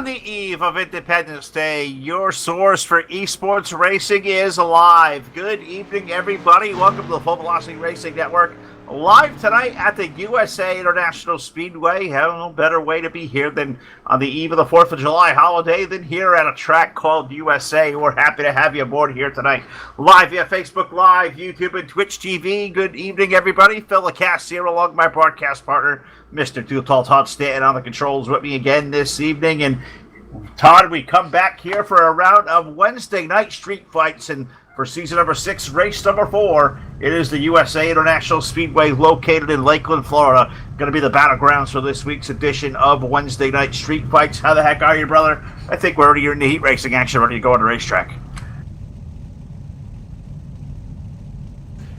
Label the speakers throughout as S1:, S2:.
S1: On the eve of Independence Day, your source for esports racing is live. Good evening, everybody. Welcome to the Full Velocity Racing Network. Live tonight at the USA International Speedway. No better way to be here than on the eve of the 4th of July holiday than here at a track called USA. We're happy to have you aboard here tonight. Live via Facebook Live, YouTube, and Twitch TV. Good evening, everybody. Phil LaCasse here along my broadcast partner, Mr. Todd Stanton on the controls with me again this evening. And Todd, we come back here for a round of Wednesday night street fights, and for season number 6, race number 4, it is the USA International Speedway located in Lakeland, Florida. Going to be the battlegrounds for this week's edition of Wednesday night street fights. How the heck are you, brother? I think we're already in the heat racing action, ready to go on the racetrack.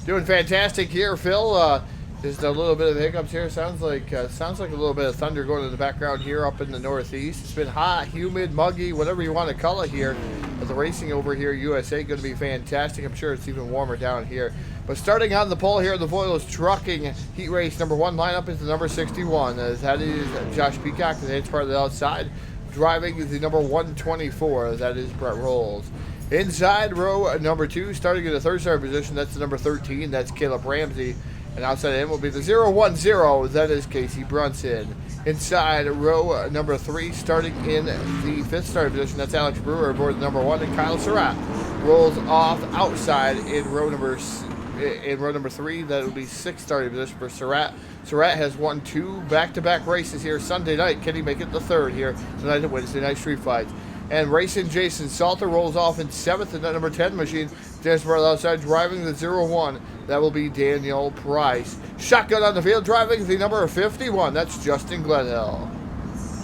S2: Doing fantastic here, Phil. Just a little bit of hiccups here. Sounds like a little bit of thunder going in the background here up in the northeast. It's been hot, humid, muggy, whatever you want to call it here. But the racing over here, USA, going to be fantastic. I'm sure it's even warmer down here. But starting on the pole here, the Voiles Trucking Heat Race number 1 lineup is the number 61. That is Josh Peacock, the head part of the outside. Driving is the number 124. That is Brett Rolls. Inside row number 2, starting in the third starter position, that's the number 13. That's Caleb Ramsey. And outside of him will be the 010, that is Casey Brunson. Inside row number 3, starting in the fifth starter position, that's Alex Brewer aboard the number 1, and Kyle Surratt rolls off outside in row number 3. That will be sixth starting position for Surratt. Surratt has won 2 back-to-back races here Sunday night. Can he make it the third here tonight at Wednesday Night Street Fights? And racing Jason Salter rolls off in 7th in that number 10 machine. Just right outside driving the 01. That will be Daniel Price. Shotgun on the field driving the number 51. That's Justin Gledhill.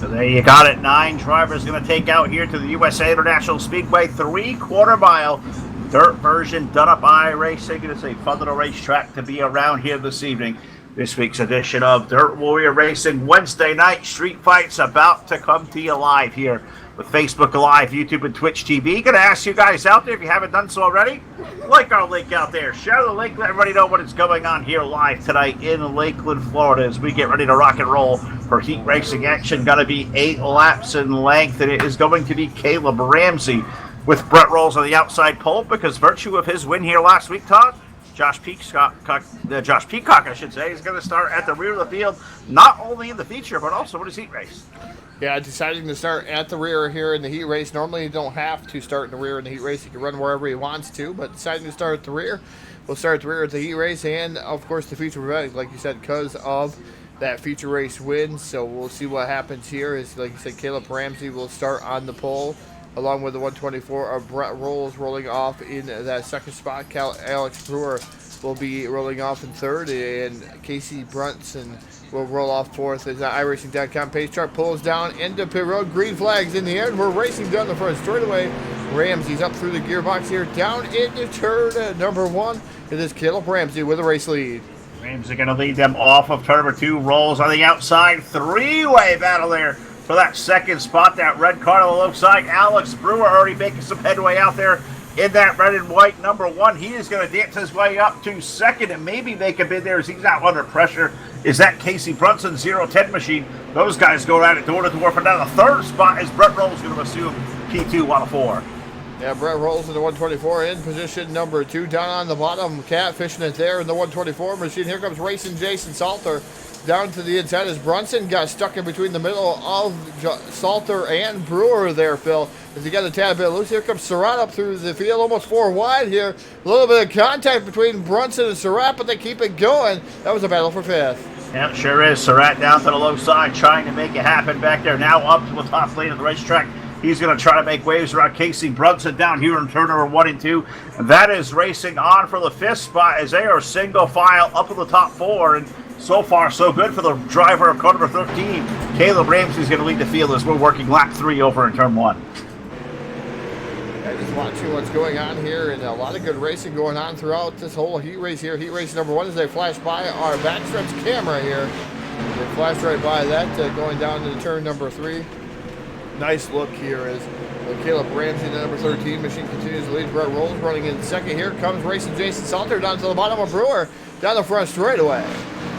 S1: So there you got it. 9 drivers going to take out here to the USA International Speedway 3/4 mile dirt version done up by Racing. It's a fun little racetrack to be around here this evening. This week's edition of Dirt Warrior Racing Wednesday night street fights about to come to you live here with Facebook Live, YouTube, and Twitch TV. Going to ask you guys out there, if you haven't done so already, like our link out there. Share the link, let everybody know what is going on here live tonight in Lakeland, Florida, as we get ready to rock and roll for heat racing action. Going to be 8 laps in length, and it is going to be Caleb Ramsey with Brett Rolls on the outside pole, because virtue of his win here last week, Todd, Josh Peacock, I should say, is going to start at the rear of the field, not only in the feature, but also in his heat race.
S2: Yeah, deciding to start at the rear here in the heat race. Normally you don't have to start in the rear in the heat race. You can run wherever he wants to, but deciding to start at the rear. We'll start at the rear at the heat race and, of course, the feature event, like you said, because of that feature race win. So we'll see what happens here. Is, like you said, Caleb Ramsey will start on the pole, along with the 124 of Brett Rolls rolling off in that second spot. Alex Brewer will be rolling off in third, and Casey Brunson will roll off fourth as the iRacing.com pace chart pulls down into pit road. Green flags in the air, and we're racing down the front straightaway. Ramsey's up through the gearbox here, down into turn number 1. It is Caleb Ramsey with a race lead.
S1: Ramsey going to lead them off of turn number 2. Rolls on the outside. 3-way battle there for that second spot. That red car on the low side. Alex Brewer already making some headway out there in that red and white number 1. He is going to dance his way up to second and maybe make a bid there as he's out under pressure. Is that Casey Brunson 010 machine? Those guys go around it door to door for now. The third spot is Brett Rolls going to assume P2 on a 4.
S2: Yeah, Brett Rolls in the 124 in position number 2. Down on the bottom, catfishing it there in the 124 machine. Here comes racing Jason Salter down to the inside as Brunson got stuck in between the middle of Salter and Brewer there, Phil. As he got a tad bit loose, here comes Surratt up through the field, almost 4 wide here. A little bit of contact between Brunson and Surratt, but they keep it going. That was a battle for 5th.
S1: Yeah, sure is. Surratt down to the low side, trying to make it happen back there. Now up to the top lane of the racetrack. He's going to try to make waves around Casey Brunson down here in turn number 1 and 2. And that is racing on for the 5th spot as they are single file up to the top 4. And so far, so good for the driver of car number 13. Caleb Ramsey's going to lead the field as we're working lap 3 over in turn 1.
S2: I just watching what's going on here, and a lot of good racing going on throughout this whole heat race here. Heat race number 1 as they flash by our backstretch camera here. They flash right by that, going down to turn number 3. Nice look here as Caleb Ramsey, the number 13 machine, continues to lead. Brett Rolls running in second. Here comes racing Jason Salter down to the bottom of Brewer, down the front straightaway.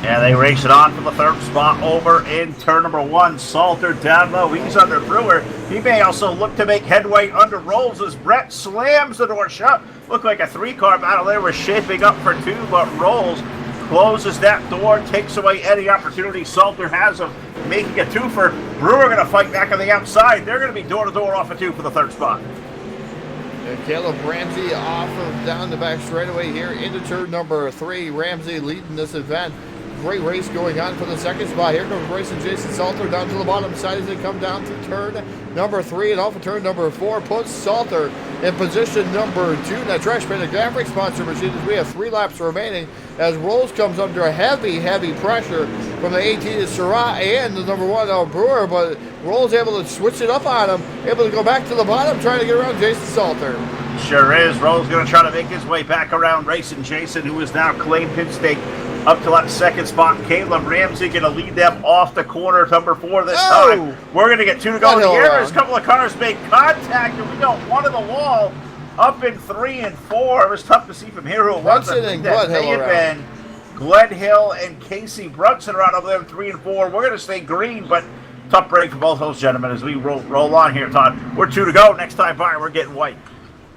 S1: Yeah, they race it on for the third spot over in turn number 1. Salter down low. He's under Brewer. He may also look to make headway under Rolls as Brett slams the door shut. Looked like a three-car battle there was shaping up for two, but Rolls closes that door, takes away any opportunity Salter has of making a twofer. Brewer going to fight back on the outside. They're going to be door-to-door off of two for the third spot.
S2: And Caleb Ramsey off of down the back straightaway here into turn number 3. Ramsey leading this event. Great race going on for the second spot. Here comes racing Jason Salter down to the bottom side as they come down to turn number 3 and off of turn number 4. Puts Salter in position number 2. Now, Trash Man, the graphic sponsor machine, as we have 3 laps remaining as Rolls comes under a heavy pressure from the 18 of Surratt and the number 1 Brewer, but Rolls able to switch it up on him, able to go back to the bottom, trying to get around Jason Salter.
S1: Sure is. Rolls going to try to make his way back around racing Jason, who has now claimed his stake up to that second spot. Caleb Ramsey going to lead them off the corner, number 4 this time. We're going to get 2 to go in the air. There's a couple of cars make contact, and we got one of the wall up in 3 and 4. It was tough to see from here who it was. I think that may have been Glenhill and Casey Brunson around over there in 3 and 4. We're going to stay green, but tough break for both those gentlemen as we roll on here, Todd. We're 2 to go. Next time by, we're getting white.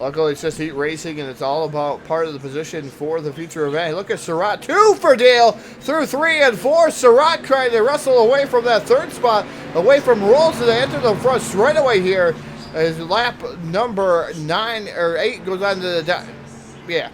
S2: Luckily, it's just heat racing, and it's all about part of the position for the future event. Look at Surratt, 2 for Dale through 3 and 4. Surratt trying to wrestle away from that third spot, away from Rolls, and they enter the front straight away here as lap number 9 or 8 goes on to the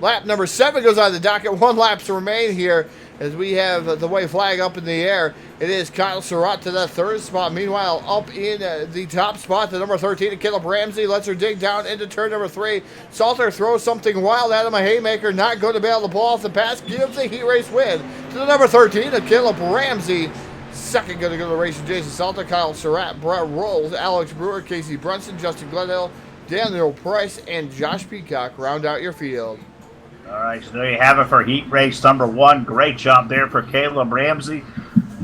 S2: lap number 7 goes on the docket. 1 lap to remain here as we have the white flag up in the air. It is Kyle Surratt to that third spot. Meanwhile, up in the top spot, the number 13, Caleb Ramsey lets her dig down into turn number 3. Salter throws something wild at him, a haymaker, not going to be able to pull off the pass, gives the heat race win to the number 13, Caleb Ramsey. Second going to go to racing Jason Salter, Kyle Surratt, Brett Rolls, Alex Brewer, Casey Brunson, Justin Glenhill, Daniel Price, and Josh Peacock round out your field.
S1: All right, so there you have it for heat race number 1. Great job there for Caleb Ramsey.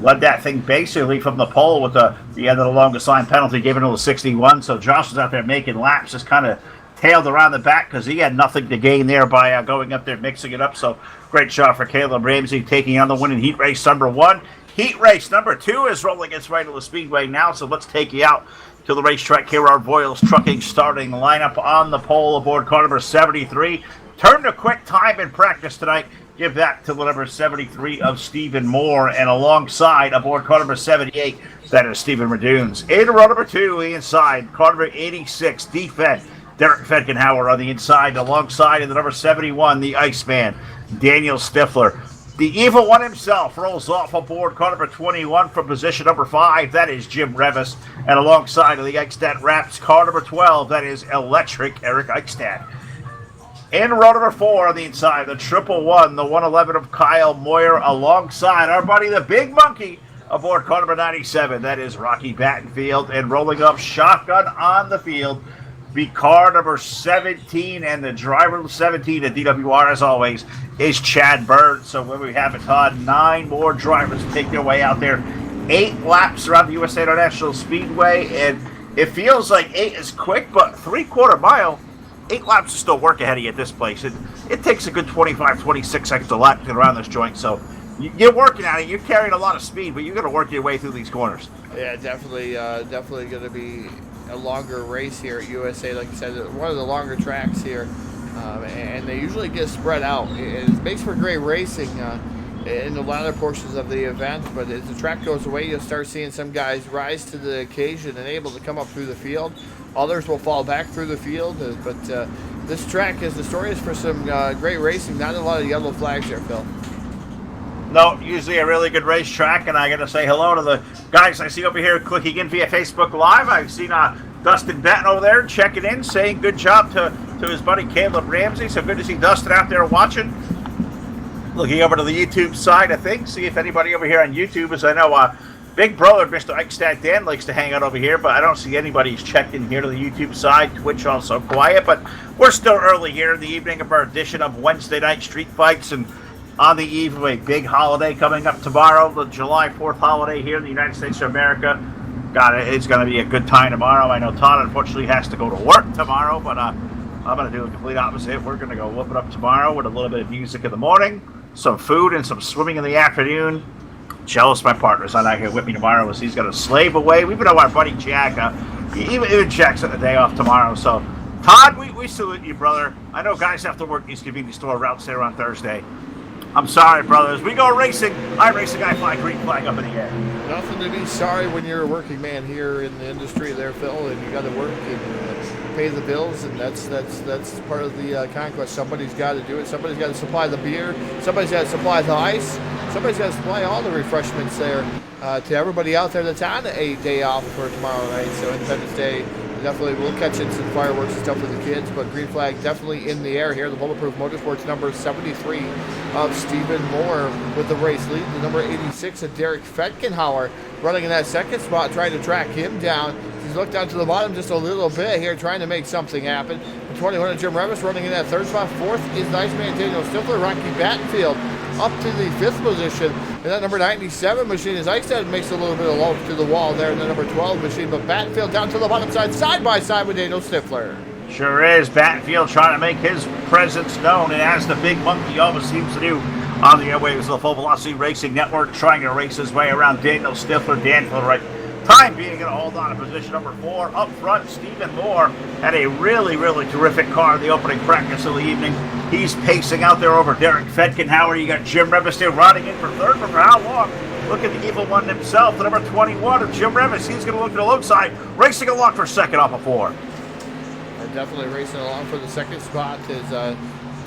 S1: Led that thing basically from the pole with the end of the longest line penalty given to the 61. So Josh was out there making laps, just kind of tailed around the back because he had nothing to gain there by going up there, mixing it up. So great job for Caleb Ramsey taking on the win in heat race number 1. Heat race number 2 is rolling its way to the speedway now. So let's take you out to the racetrack here. Our Boyles Trucking starting lineup on the pole aboard car number 73. Turned a quick time in practice tonight. Give that to the number 73 of Stephen Moore. And alongside, aboard car number 78, that is Stephen Radunes. In row number 2, inside, car number 86, D-Fed, Derek Fedkenhauer on the inside. Alongside in the number 71, the Iceman, Daniel Stifler. The Evil One himself rolls off aboard car number 21 from position number 5. That is Jim Revis. And alongside of the Eichstadt Raps, car number 12, that is Electric Eric Eichstadt. In row number 4 on the inside, the 111, the 111 of Kyle Moyer, alongside our buddy the Big Monkey aboard car number 97. That is Rocky Battenfield. And rolling up shotgun on the field, the car number 17 and the driver 17 at DWR, as always, is Chad Bird. So when we have it, Todd, 9 more drivers take their way out there. 8 laps around the USA International Speedway, and it feels like 8 is quick, but 3/4 mile, 8 laps is still work ahead of you at this place. It takes a good 25, 26 seconds a lap to get around this joint. So you're working at it. You're carrying a lot of speed, but you're going to work your way through these corners.
S2: Yeah, definitely going to be a longer race here at USA. Like you said, one of the longer tracks here, and they usually get spread out. It makes for great racing in the latter portions of the event, but as the track goes away, you'll start seeing some guys rise to the occasion and able to come up through the field. Others will fall back through the field, but this track is notorious for some great racing. Not a lot of yellow flags there, Phil.
S1: No, usually a really good racetrack, and I got to say hello to the guys I see over here clicking in via Facebook Live. I've seen Dustin Benton over there checking in, saying good job to his buddy Caleb Ramsey. So good to see Dustin out there watching. Looking over to the YouTube side of things, see if anybody over here on YouTube, as I know Big Brother, Mr. Eichstadt Dan, likes to hang out over here, but I don't see anybody who's checked in here to the YouTube side. Twitch also quiet, but we're still early here in the evening of our edition of Wednesday Night Street Fights, and on the eve of a big holiday coming up tomorrow, the July 4th holiday here in the United States of America. It's going to be a good time tomorrow. I know Todd unfortunately has to go to work tomorrow, but I'm going to do the complete opposite. We're going to go whoop it up tomorrow with a little bit of music in the morning, some food, and some swimming in the afternoon. Jealous my partner's not out here with me tomorrow as he's going to slave away. We even know our buddy Jack Even Jack's at the day off tomorrow. So, Todd, we salute you, brother. I know guys have to work these convenience store routes there on Thursday. I'm sorry, brothers. We go racing. I race a guy fly green flag up in the air.
S2: Nothing to be sorry when you're a working man here in the industry there, Phil, and you got to work and pay the bills, and that's part of the conquest. Somebody's got to do it. Somebody's got to supply the beer. Somebody's got to supply the ice. Somebody's got to supply all the refreshments there to everybody out there that's on a day off for tomorrow night. So Independence Day. Definitely, we'll catch in some fireworks and stuff for the kids, but green flag definitely in the air here. The Bulletproof Motorsports number 73 of Stephen Moore with the race lead. The number 86 of Derek Fetkenhauer running in that second spot, trying to track him down. He's looked down to the bottom just a little bit here, trying to make something happen. The 21 of Jim Revis running in that third spot. Fourth is the Iceman Daniel Stifler. Rocky Battenfield up to the fifth position. And that number 97 machine is Eichstätt makes a little bit of love to the wall there in the number 12 machine. But Battenfield down to the bottom side by side with Daniel Stifler.
S1: Sure is. Battenfield trying to make his presence known, and as the big monkey always seems to do on the airwaves of the Full Velocity Racing Network, trying to race his way around Daniel Stifler. Danfield right time being going to hold on to position number 4. Up front, Stephen Moore had a really terrific car in the opening practice of the evening. He's pacing out there over Derek Fetkenhauer. You got Jim Revis still riding in for third, but for how long? Look at the evil one himself, the number 21 of Jim Revis. He's going to look to the low side, racing along for second off of 4.
S2: And definitely racing along for the second spot as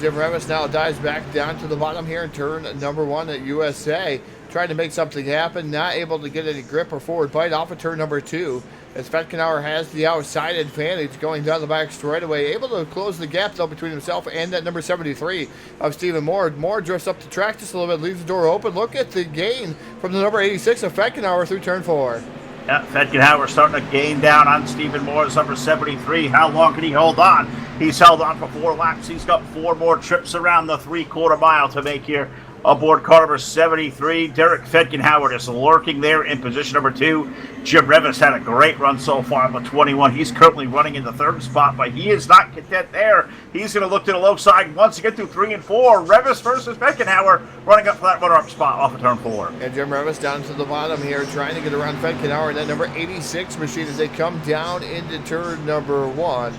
S2: Jim Revis now dives back down to the bottom here in turn number 1 at USA. Trying to make something happen, not able to get any grip or forward bite off of turn number 2. As Fetkenhauer has the outside advantage going down the back straightaway, able to close the gap though between himself and that number 73 of Stephen Moore. Moore drifts up the track just a little bit, leaves the door open. Look at the gain from the number 86 of Fetkenhauer through turn 4.
S1: Yeah, Fetkenhauer starting to gain down on Stephen Moore's number 73. How long can he hold on? He's held on for 4 laps. He's got 4 more trips around the 3/4 mile to make here. Aboard car number 73, Derek Fetkenhauer is lurking there in position number 2. Jim Revis had a great run so far on the 21. He's currently running in the third spot, but he is not content there. He's going to look to the low side once you get through 3 and 4. Revis versus Fetkenhauer running up for that runner-up spot off of turn 4.
S2: And Jim Revis down to the bottom here, trying to get around Fetkenhauer and that number 86 machine as they come down into turn number 1.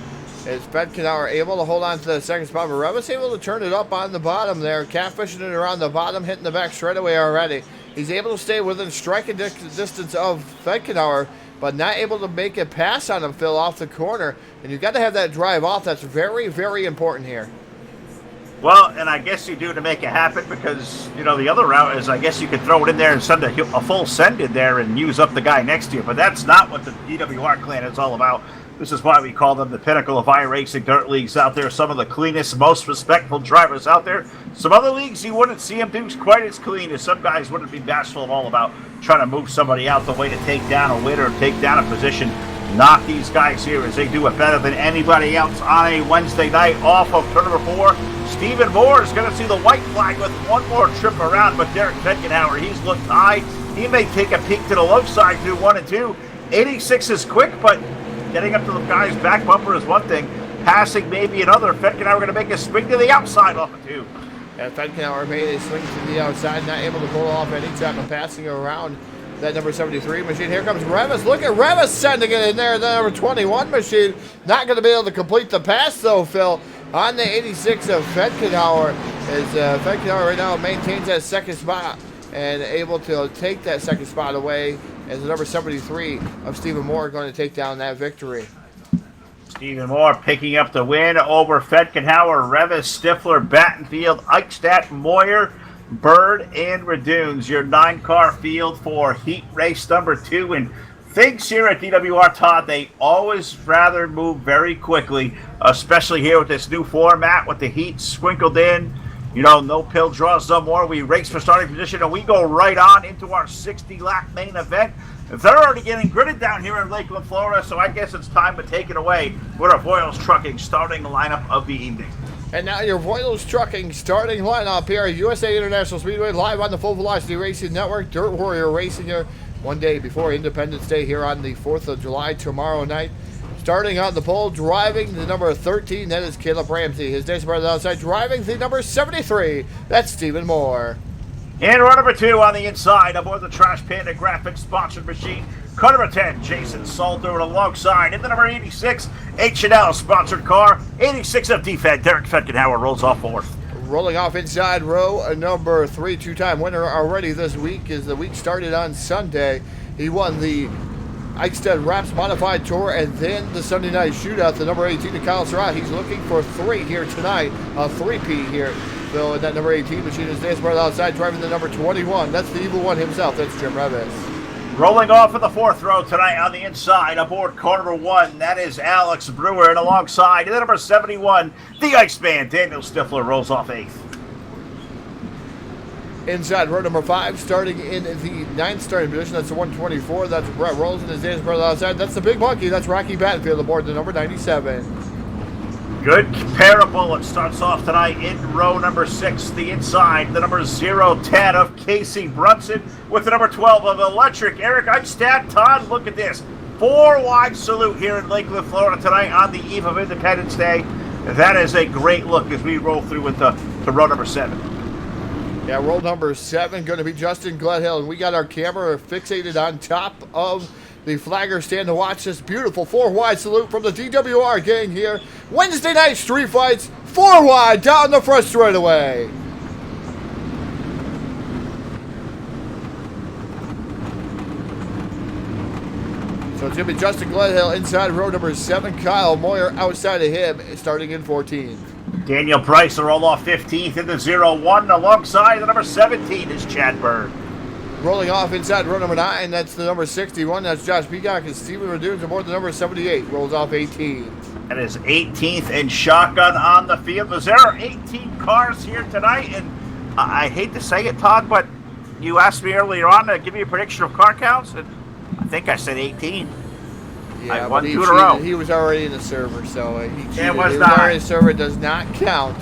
S2: Is Fetkenhauer able to hold on to the second spot, but Revis able to turn it up on the bottom there, catfishing it around the bottom, hitting the back straightaway already. He's able to stay within striking distance of Fetkenhauer, but not able to make a pass on him, Phil, off the corner. And you've got to have that drive off. That's very important here.
S1: Well, and I guess you do to make it happen because, you know, the other route is I guess you could throw it in there and send a full send in there and use up the guy next to you. But that's not what the DWR clan is all about. This is why we call them the pinnacle of iRacing dirt leagues out there. Some of the cleanest, most respectful drivers out there. Some other leagues, you wouldn't see them do quite as clean as some guys wouldn't be bashful at all about trying to move somebody out the way to take down a win or take down a position. Not these guys here as they do it better than anybody else on a Wednesday night off of turn number 4. Stephen Moore is going to see the white flag with one more trip around, but Derek Fetkenhauer, he's looked high. He may take a peek to the low side through 1 and 2. 86 is quick, but getting up to the guy's back bumper is one thing. Passing maybe another. Fetkenhauer going to make a swing to the outside off of 2.
S2: And Fetkenhauer made a swing to the outside, not able to pull off any type of passing around that number 73 machine. Here comes Revis. Look at Revis sending it in there. The number 21 machine not going to be able to complete the pass though, Phil, on the 86 of Fetkenhauer. As Fetkenhauer right now maintains that second spot and able to take that second spot away as the number 73 of Stephen Moore going to take down that victory.
S1: Stephen Moore picking up the win over Fetkenhauer, Revis, Stifler, Battenfield, Eichstätt, Moyer, Bird, and Radunes. Your 9-car field for heat race number 2. And things here at DWR, Todd, they always rather move very quickly, especially here with this new format with the heat sprinkled in. You know, no pill draws no more. We race for starting position, and we go right on into our 60-lap main event. They're already getting gritted down here in Lakeland, Florida, so I guess it's time to take it away with our Voiles Trucking starting lineup of the evening.
S2: And now your Voiles Trucking starting lineup here at USA International Speedway, live on the Full Velocity Racing Network. Dirt Warrior racing here one day before Independence Day here on the 4th of July tomorrow night. Starting on the pole, driving the number 13, that is Caleb Ramsey. His days part on the outside, driving the number 73, that's Stephen Moore.
S1: And run number 2 on the inside aboard the Trash Panda Graphics sponsored machine. Car number 10, Jason Salter, alongside in the number 86 H&L sponsored car. 86 of defect, Derek Fetkenhauer rolls off 4th.
S2: Rolling off inside row number 3, two-time winner already this week as the week started on Sunday. He won the Eichstätt Wraps Modified Tour and then the Sunday Night Shootout. The number 18 to Kyle Surratt. He's looking for 3 here tonight, a 3P here. So in that number 18 machine is Dance Brother outside driving the number 21. That's the evil one himself. That's Jim Revis.
S1: Rolling off in the 4th row tonight on the inside aboard car number 1. That is Alex Brewer, and alongside in the number 71, the Iceman, Daniel Stifler, rolls off 8th.
S2: Inside row number 5, starting in the 9th starting position. That's the 124. That's Brett Rolls and his Dance Brother outside. That's the big monkey. That's Rocky Battenfield aboard the number 97.
S1: Good comparable. It starts off tonight in row number 6, the inside, the number 010 of Casey Brunson with the number 12 of Electric Eric Eichstätt. Todd, look at this. 4-wide salute here in Lakeland, Florida tonight on the eve of Independence Day. That is a great look as we roll through with to row number 7.
S2: Yeah, roll number 7 going to be Justin Gledhill, and we got our camera fixated on top of the flagger stand to watch this beautiful 4-wide salute from the DWR gang here. Wednesday night street fights, 4-wide down the front straightaway. So it's going to be Justin Gledhill inside row number 7, Kyle Moyer outside of him, starting in 14.
S1: Daniel Price will roll off 15th in the 0-1. Alongside the number 17 is Chad Bird.
S2: Rolling off inside row number 9, that's the number 61. That's Josh Peacock and Steven Redunes aboard the number 78. Rolls off 18th.
S1: That is 18th and shotgun on the field. There are 18 cars here tonight, and I hate to say it, Todd, but you asked me earlier on to give you a prediction of car counts, and I think I said 18.
S2: Yeah,
S1: I won 2 in a
S2: cheated.
S1: row.
S2: He was already in the server, so he cheated.
S1: It was
S2: he
S1: not.
S2: already in the server. Does not count.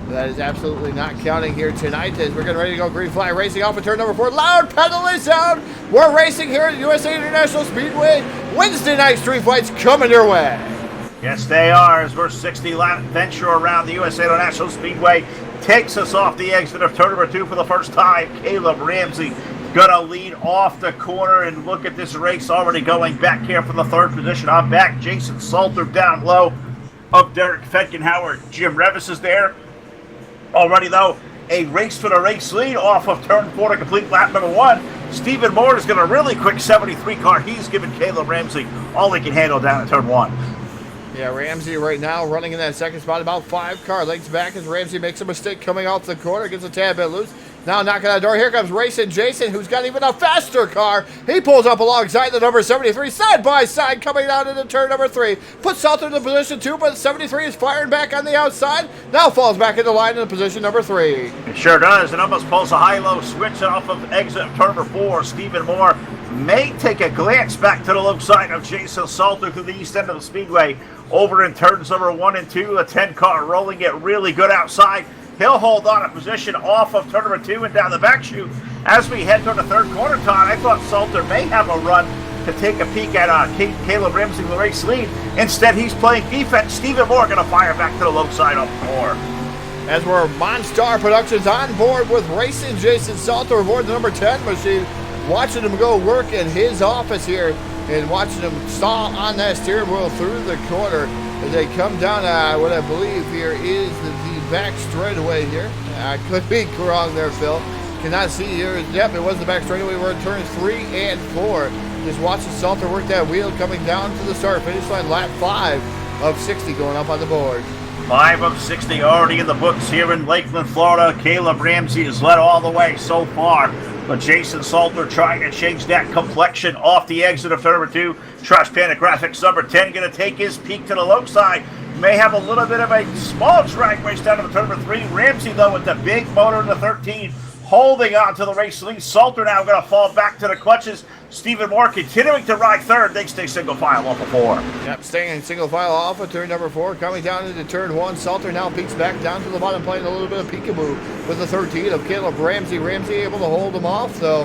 S2: That is absolutely not counting here tonight as we're getting ready to go green flag racing off of turn number 4. Loud penalty sound. We're racing here at USA International Speedway. Wednesday night street fights coming your way.
S1: Yes, they are, as we're 60-lap venture around the USA International Speedway takes us off the exit of turn number 2 for the first time. Caleb Ramsey gonna lead off the corner, and look at this race already going back here for the 3rd position. I'm back. Jason Salter down low of Derek Fetkenhauer. Jim Revis is there. Already, though, a race for the race lead off of turn 4 to complete lap number 1. Stephen Moore is going to really quick 73 car. He's giving Caleb Ramsey all he can handle down at turn 1.
S2: Yeah, Ramsey right now running in that 2nd spot, about 5 car lengths back as Ramsey makes a mistake coming off the corner, gets a tad bit loose. Now knocking on the door, here comes Racing Jason, who's got even a faster car. He pulls up alongside the number 73, side by side, coming down into turn number 3. Puts Salter in the position 2, but 73 is firing back on the outside. Now falls back into line in position number 3.
S1: It sure does, and almost pulls a high-low switch off of exit of turn number 4. Stephen Moore may take a glance back to the low side of Jason Salter through the east end of the speedway. Over in turns number 1 and 2, a 10 car rolling it really good outside. He'll hold on a position off of turn number 2 and down the back chute. As we head toward the 3rd corner, Todd, I thought Salter may have a run to take a peek at Caleb Ramsey with the race lead. Instead, he's playing defense. Stephen Moore going to fire back to the low side on 4.
S2: As we're Monstar Productions on board with Racing Jason Salter aboard the number 10 machine, watching him go work in his office here and watching him stall on that steering wheel through the corner as they come down what I believe here is the back straightaway here. I could be wrong there, Phil. Cannot see here. Yep, it was the back straightaway. We're in turns 3 and 4. Just watching Salter work that wheel coming down to the start finish line. Lap 5 of 60 going up on the board.
S1: 5 of 60 already in the books here in Lakeland, Florida. Caleb Ramsey has led all the way so far. But Jason Salter trying to change that complexion off the exit of turn number 2. Trash Panda Graphics number 10 going to take his peak to the low side. May have a little bit of a small drag race down to the turn number 3. Ramsey, though, with the big motor in the 13, holding on to the race lead. Salter now going to fall back to the clutches. Stephen Moore continuing to ride 3rd. They stay single file off of 4.
S2: Yep, staying in single file off of turn number 4. Coming down into turn 1. Salter now peeks back down to the bottom, playing a little bit of peekaboo with the 13 of Caleb Ramsey. Ramsey able to hold him off, though,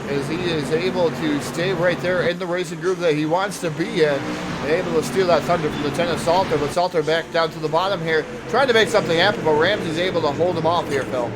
S2: as he is able to stay right there in the racing group that he wants to be in. Able to steal that thunder from the 10 of Salter, but Salter back down to the bottom here, trying to make something happen, but Ramsey's able to hold him off here, Phil.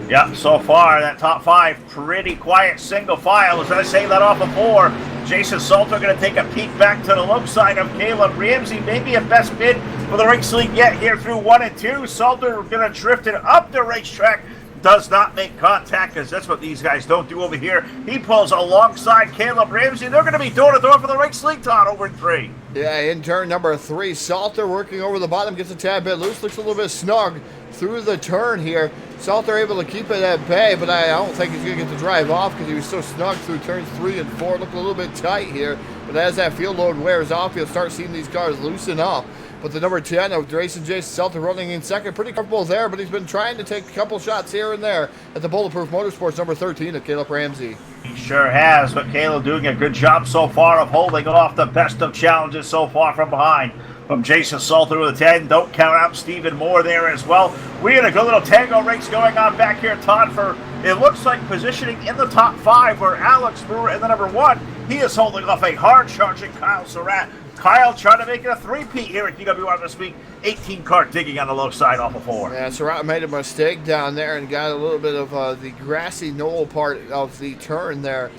S1: Yep, so far, that top 5, pretty quiet single file. As I say that off of 4, Jason Salter going to take a peek back to the low side of Caleb Ramsey. Maybe a best bid for the race league yet here through 1 and 2. Salter going to drift it up the racetrack. Does not make contact, because that's what these guys don't do over here. He pulls alongside Caleb Ramsey. They're going to be door-to-door for the race league, Todd, over in 3.
S2: Yeah, in turn number 3, Salter working over the bottom, gets a tad bit loose, looks a little bit snug through the turn here. Salter able to keep it at bay, but I don't think he's going to get the drive off because he was so snug through turns 3 and 4. Looked a little bit tight here, but as that field load wears off, you'll start seeing these cars loosen up. But the number 10 of Jason Salter running in second, pretty comfortable there, but he's been trying to take a couple shots here and there at the Bulletproof Motorsports number 13 of Caleb Ramsey.
S1: He sure has, but Caleb doing a good job so far of holding off the best of challenges so far from behind. From Jason Salter with a 10, don't count out Stephen Moore there as well. We had a good little tango race going on back here, Todd, for it looks like positioning in the top 5 where Alex Brewer in the number 1, he is holding off a hard-charging Kyle Surratt. Kyle trying to make it a 3-peat here at DWR this week. 18 car digging on the low side off of 4.
S2: Yeah, Surratt made a mistake down there and got a little bit of the grassy knoll part of the turn there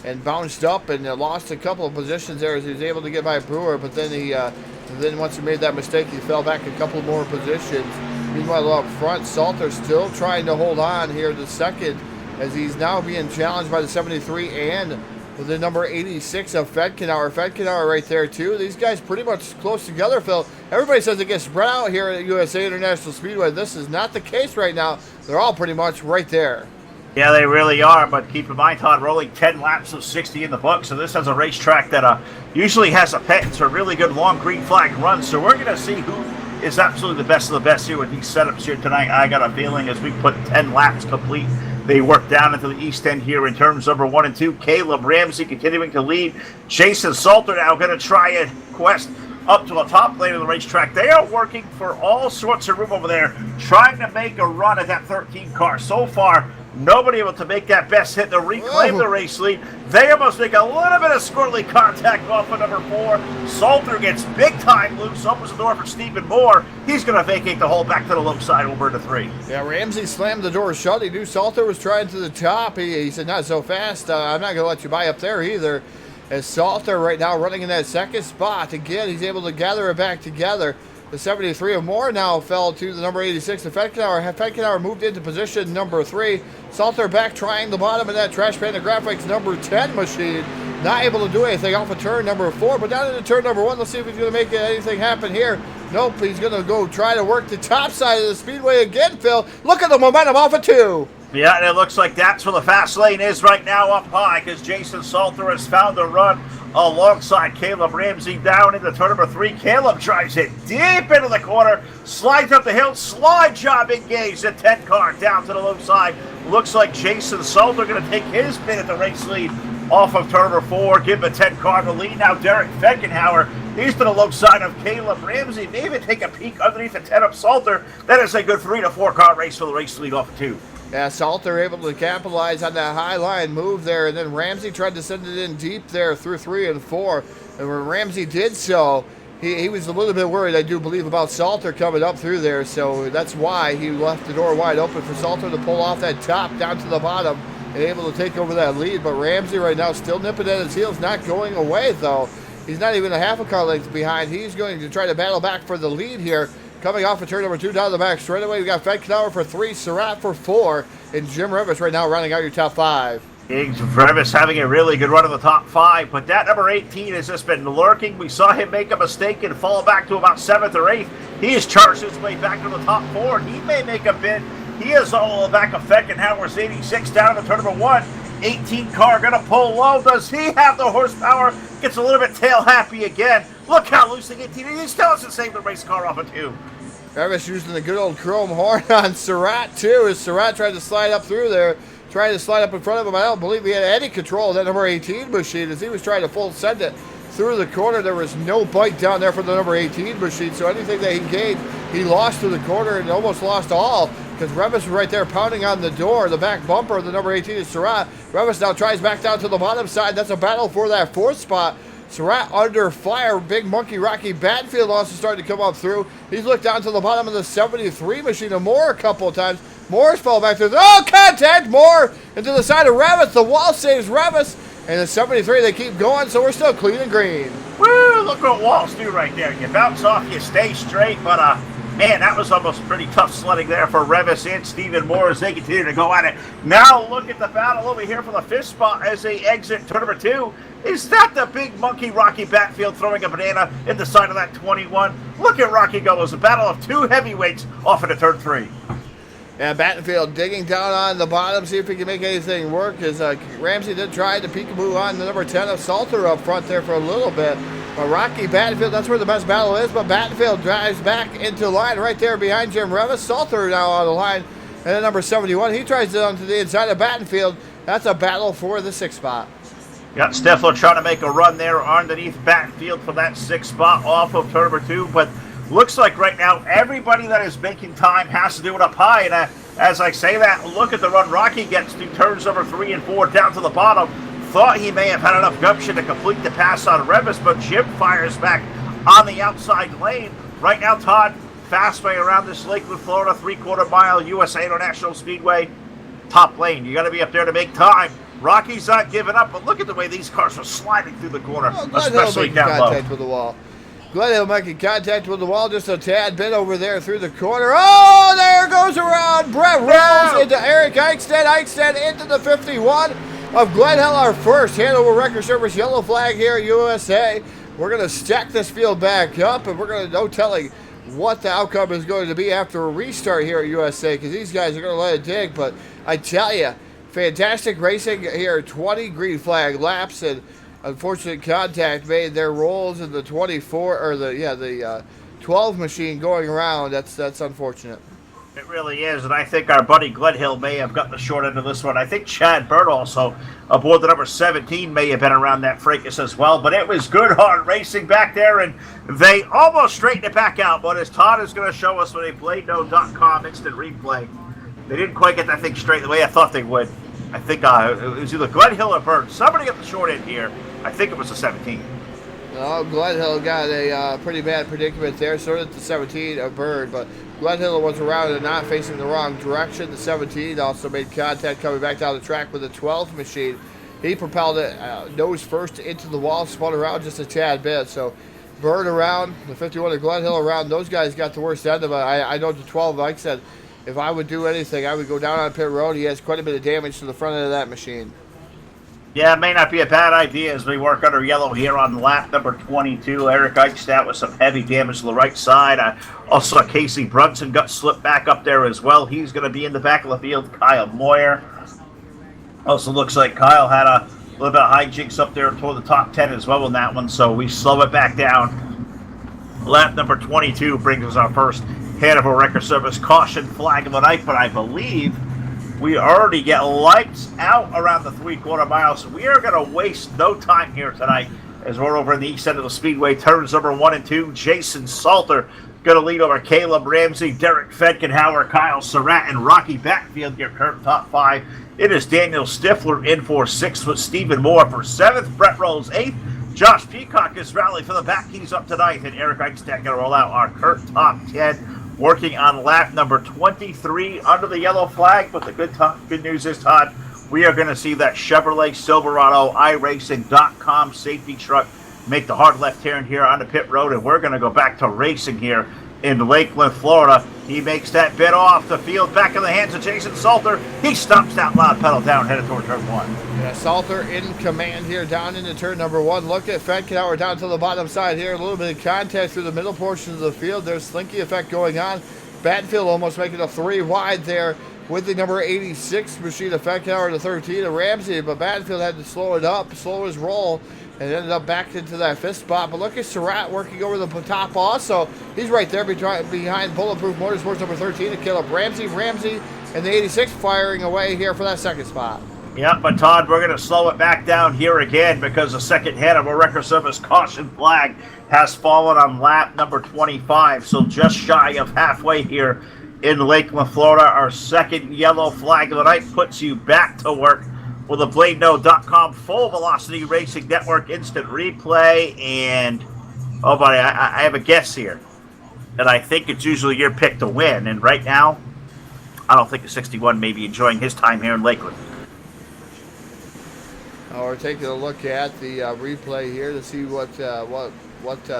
S2: and bounced up and lost a couple of positions there as he was able to get by Brewer, but then then once he made that mistake, he fell back a couple more positions. Meanwhile, up front, Salter still trying to hold on here to second as he's now being challenged by the 73 and the number 86 of Fedkenauer. Fedkenauer right there, too. These guys pretty much close together, Phil. Everybody says it gets spread out here at USA International Speedway. This is not the case right now. They're all pretty much right there.
S1: Yeah, they really are, but keep in mind, Todd, rolling 10 laps of 60 in the book, so this has a racetrack that usually has a patent for really good long green flag runs, so we're going to see who is absolutely the best of the best here with these setups here tonight. I got a feeling as we put 10 laps complete, they work down into the east end here in terms number 1 and 2. Caleb Ramsey continuing to lead. Jason Salter now going to try and quest up to the top lane of the racetrack. They are working for all sorts of room over there, trying to make a run at that 13 car. So far, nobody able to make that best hit to reclaim the race lead. They almost make a little bit of squirrely contact off of number 4. Salter gets big time loose, opens the door for Stephen Moore. He's going to vacate the hole back to the low side over to 3.
S2: Yeah, Ramsey slammed the door shut. He knew Salter was trying to the top. He said, not so fast. I'm not going to let you by up there either. As Salter right now running in that second spot. Again, he's able to gather it back together. The 73 of Moore now fell to the number 86. The Fedkenauer moved into position number 3. Salter back trying the bottom of that Trash Panda Graphics number 10 machine. Not able to do anything off of turn number 4, but down into turn number 1. Let's see if he's going to make anything happen here. Nope, he's going to go try to work the top side of the speedway again, Phil. Look at the momentum off of 2.
S1: Yeah, and it looks like that's where the fast lane is right now up high because Jason Salter has found a run alongside Caleb Ramsey down into turn number 3. Caleb drives it deep into the corner, slides up the hill, slide job engaged, the 10 car down to the low side. Looks like Jason Salter going to take his pin at the race lead off of turn number 4, give the 10 car the lead. Now Derek Fedkenauer, he's to the low side of Caleb Ramsey. Maybe even take a peek underneath the 10 of Salter. That is a good 3 to 4 car race for the race lead off of 2.
S2: Yeah, Salter able to capitalize on that high line move there, and then Ramsey tried to send it in deep there through 3 and 4. And when Ramsey did so, he was a little bit worried, I do believe, about Salter coming up through there. So that's why he left the door wide open for Salter to pull off that top down to the bottom and able to take over that lead. But Ramsey right now still nipping at his heels, not going away though. He's not even a half a car length behind. He's going to try to battle back for the lead here. Coming off of turn number 2 down the back straightaway, we got Fedkenauer for 3, Surratt for 4, and Jim Rivers right now rounding out your top 5.
S1: Rivers having a really good run in the top 5, but that number 18 has just been lurking. We saw him make a mistake and fall back to about 7th or 8th. He has charged his way back to the top 4. He may make a bid. He is all the back of Fedkenauer's 86 down to turn number 1. 18 car going to pull low. Does he have the horsepower? Gets a little bit tail happy again. Look how loose the 18 is. He still hasn't saved the race car off of 2.
S2: Rivers using the good old chrome horn on Surratt too, as Surratt tried to slide up through there, trying to slide up in front of him. I don't believe he had any control of that number 18 machine as he was trying to full send it through the corner. There was no bite down there for the number 18 machine, so anything that he gained, he lost to the corner and almost lost all because Revis was right there pounding on the door. The back bumper of the number 18 is Surratt. Revis now tries back down to the bottom side. That's a battle for that 4th spot. Surratt under fire. Big Monkey Rocky Badfield also starting to come up through. He's looked down to the bottom of the 73 machine and more a couple of times. Moore's fall back through. Oh, contact! Moore into the side of Revis. The wall saves Revis. And at 73, they keep going, so we're still clean and green.
S1: Woo! Look what walls do right there. You bounce off, you stay straight, but man, that was almost pretty tough sledding there for Revis and Stephen Moore as they continue to go at it. Now look at the battle over here for the fifth spot as they exit turn number 2. Is that the big monkey Rocky Batfield throwing a banana in the side of that 21? Look at Rocky go. It was a battle of two heavyweights off into turn 3.
S2: Yeah, Battenfield digging down on the bottom, see if he can make anything work. As Ramsey did try to peekaboo on the number 10 of Salter up front there for a little bit. But Rocky Battenfield, that's where the best battle is. But Battenfield drives back into line right there behind Jim Revis. Salter now on the line. And then number 71, he tries it onto the inside of Battenfield. That's a battle for the 6th spot.
S1: Got Stifler trying to make a run there underneath Battenfield for that 6th spot off of turn number 2. But looks like right now everybody that is making time has to do it up high. And as I say that, look at the run Rocky gets through turns number 3 and 4 down to the bottom. Thought he may have had enough gumption to complete the pass on Revis, but Jim fires back on the outside lane. Right now, Todd, fastway around this Lakewood, Florida, 3/4 mile USA International Speedway. Top lane. You got to be up there to make time. Rocky's not giving up, but look at the way these cars are sliding through the corner, especially down low.
S2: Contact with the wall. Glenhill making contact with the wall just a tad bit over there through the corner. Oh, there goes around. Brett rolls into Eric Eichstead. Eichstead into the 51 of Glenhill, our first Hanover Record Service yellow flag here at USA. We're going to stack this field back up, and we're going to no telling what the outcome is going to be after a restart here at USA, because these guys are going to let it dig. But I tell you, fantastic racing here. 20 green flag laps, and unfortunate contact made their rolls in the 24 or the 12 machine going around. That's unfortunate.
S1: It really is, and I think our buddy Glenhill may have gotten the short end of this one. I think Chad Bird also aboard the number 17 may have been around that fracas as well, but it was good hard racing back there, and they almost straightened it back out. But as Todd is going to show us with a BladeNo.com instant replay, they didn't quite get that thing straight the way I thought they would. I think it was either Glenhill or Bird. Somebody got the short end here. I think it was the 17.
S2: Oh, Glenhill got a pretty bad predicament there. So did the 17 of Bird, but Glenhill was around and not facing the wrong direction. The 17 also made contact coming back down the track with the 12 machine. He propelled it nose first into the wall, spun around just a tad bit. So Bird around, the 51 of Glenhill around. Those guys got the worst end of it. I know the 12, like I said, if I would do anything, I would go down on pit road. He has quite a bit of damage to the front end of that machine.
S1: Yeah, it may not be a bad idea as we work under yellow here on lap number 22. Eric Eichstadt with some heavy damage to the right side. Also, Casey Brunson got slipped back up there as well. He's going to be in the back of the field. Kyle Moyer. Also looks like Kyle had a little bit of hijinks up there toward the top 10 as well in that one, so we slow it back down. Lap number 22 brings us our first Hanover Record Service caution flag of the night, but I believe we already get lights out around the 3/4 mile, so we are going to waste no time here tonight as we're over in the east end of the speedway. Turns number 1 and 2, Jason Salter going to lead over Caleb Ramsey, Derek Fedkenhauer, Kyle Surratt, and Rocky Batfield, your current top 5. It is Daniel Stifler in for 6th with Stephen Moore for 7th. Brett Rolls 8th. Josh Peacock is rallied for the back. He's up to 9th, and Eric Eichstadt going to roll out our current top 10. Working on lap number 23 under the yellow flag, but the good news is, Todd, we are going to see that Chevrolet Silverado iRacing.com safety truck make the hard left turn here on the pit road, and we're going to go back to racing here in Lakeland, Florida. He makes that bit off the field, back in the hands of Jason Salter. He stomps that loud pedal down, headed toward turn 1.
S2: Yeah, Salter in command here down into turn number 1. Look at Fedkenhauer down to the bottom side here. A little bit of contact through the middle portion of the field. There's slinky effect going on. Batfield almost making a 3 wide there with the number 86 machine of Fedkenhauer to 13 of Ramsey, but Batfield had to slow it up, slow his roll, and ended up back into that 5th spot. But look at Surratt working over the top also. He's right there behind Bulletproof Motorsports number 13 to Caleb Ramsey. Ramsey and the 86 firing away here for that 2nd spot.
S1: Yeah, but Todd, we're going to slow it back down here again because the second Hanover Record Service caution flag has fallen on lap number 25. So just shy of halfway here in Lakeland, Florida. Our second yellow flag of the night puts you back to work with a BladeNo.com full velocity racing network instant replay. And, oh, buddy, I have a guess here. And I think it's usually your pick to win. And right now, I don't think the 61 may be enjoying his time here in Lakeland.
S2: We're taking a look at the replay here to see what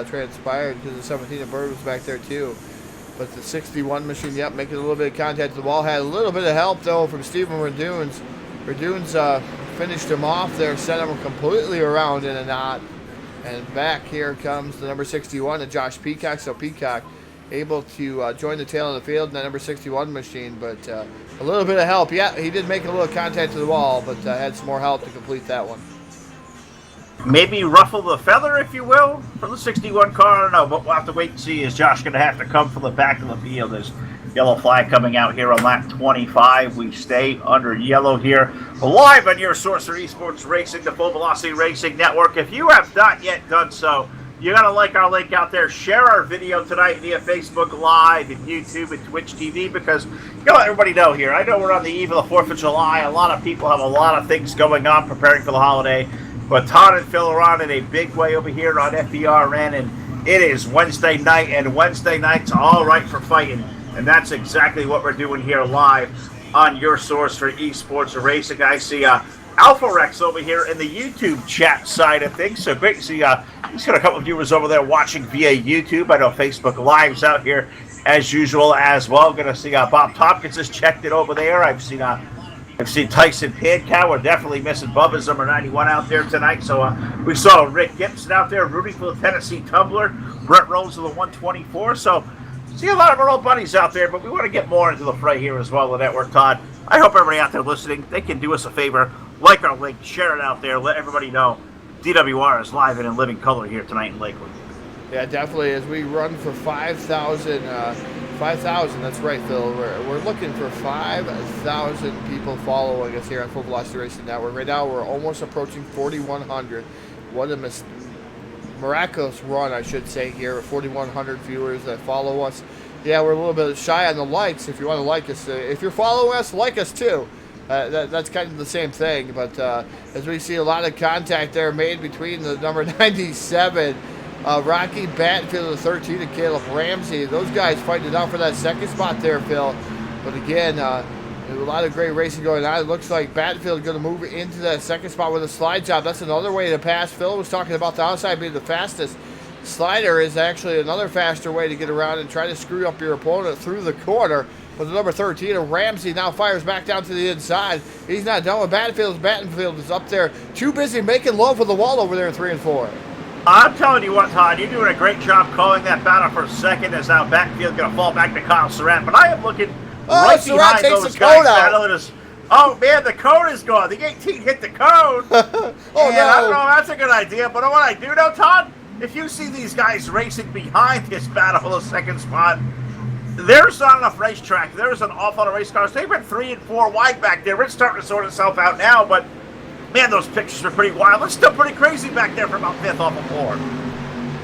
S2: transpired, because the 17 of Bird was back there too. But the 61 machine, yep, making a little bit of contact with the wall. Had a little bit of help though from Stephen Radunes. Radunes finished him off there, sent him completely around in a knot. And back here comes the number 61 of Josh Peacock. So Peacock able to join the tail of the field in that number 61 machine, but a little bit of help. Yeah, he did make a little contact to the wall, but had some more help to complete that one.
S1: Maybe ruffle the feather, if you will, for the 61 car. I don't know, but we'll have to wait and see. Is Josh going to have to come from the back of the field? There's yellow flag coming out here on lap 25. We stay under yellow here. Live on your source for esports racing, the Full Velocity Racing Network. If you have not yet done so, you got to like our link out there. Share our video tonight via Facebook Live and YouTube and Twitch TV, because you got to let everybody know here. I know we're on the eve of the 4th of July. A lot of people have a lot of things going on preparing for the holiday. But Todd and Phil are on in a big way over here on FBRN, and it is Wednesday night, and Wednesday night's all right for fighting. And that's exactly what we're doing here live on your source for esports racing. I see Alpha Rex over here in the YouTube chat side of things. So great to see he's got a couple of viewers over there watching via YouTube. I know Facebook Live's out here as usual as well. Going to see Bob Tompkins has checked it over there. I've seen Tyson Pankow. We're definitely missing Bubba's number 91 out there tonight. So we saw Rick Gibson out there rooting for the Tennessee Tumbler. Brett Rose of the 124. So see a lot of our old buddies out there, but we want to get more into the fray here as well, the network, Todd. I hope everybody out there listening, they can do us a favor. Like our link, share it out there, let everybody know DWR is live and in living color here tonight in Lakeland.
S2: Yeah, definitely. As we run for 5,000, that's right, Phil. We're looking for 5,000 people following us here on Full Velocity Racing Network. Right now, we're almost approaching 4,100. What a miraculous run, I should say, here. 4,100 viewers that follow us. Yeah, we're a little bit shy on the likes. If you want to like us, if you're following us, like us too. That's kind of the same thing. But as we see a lot of contact there made between the number 97, Rocky Battenfield, the 13, and Caleb Ramsey. Those guys fighting it out for that second spot there, Phil. But again, there's a lot of great racing going on. It looks like Battenfield is going to move into that second spot with a slide job. That's another way to pass. Phil was talking about the outside being the fastest. Slider is actually another faster way to get around and try to screw up your opponent through the corner. But the number 13 of Ramsey now fires back down to the inside. He's not done with Battenfield. Battenfield is up there, too busy making love with the wall over there in 3 and 4.
S1: I'm telling you what, Todd, you're doing a great job calling that battle for a second, as now Battenfield going to fall back to Kyle Surratt. But I am looking right behind those guys battling. Oh, man, the cone is gone. The 18 hit the cone.
S2: No.
S1: I don't know, that's a good idea. But what I do know, Todd, if you see these guys racing behind this battle for the second spot, there's not enough racetrack. There's an awful lot of race cars. They've been 3 and 4 wide back there. It's starting to sort itself out now, but man, those pictures are pretty wild. It's still pretty crazy back there for about 5th off of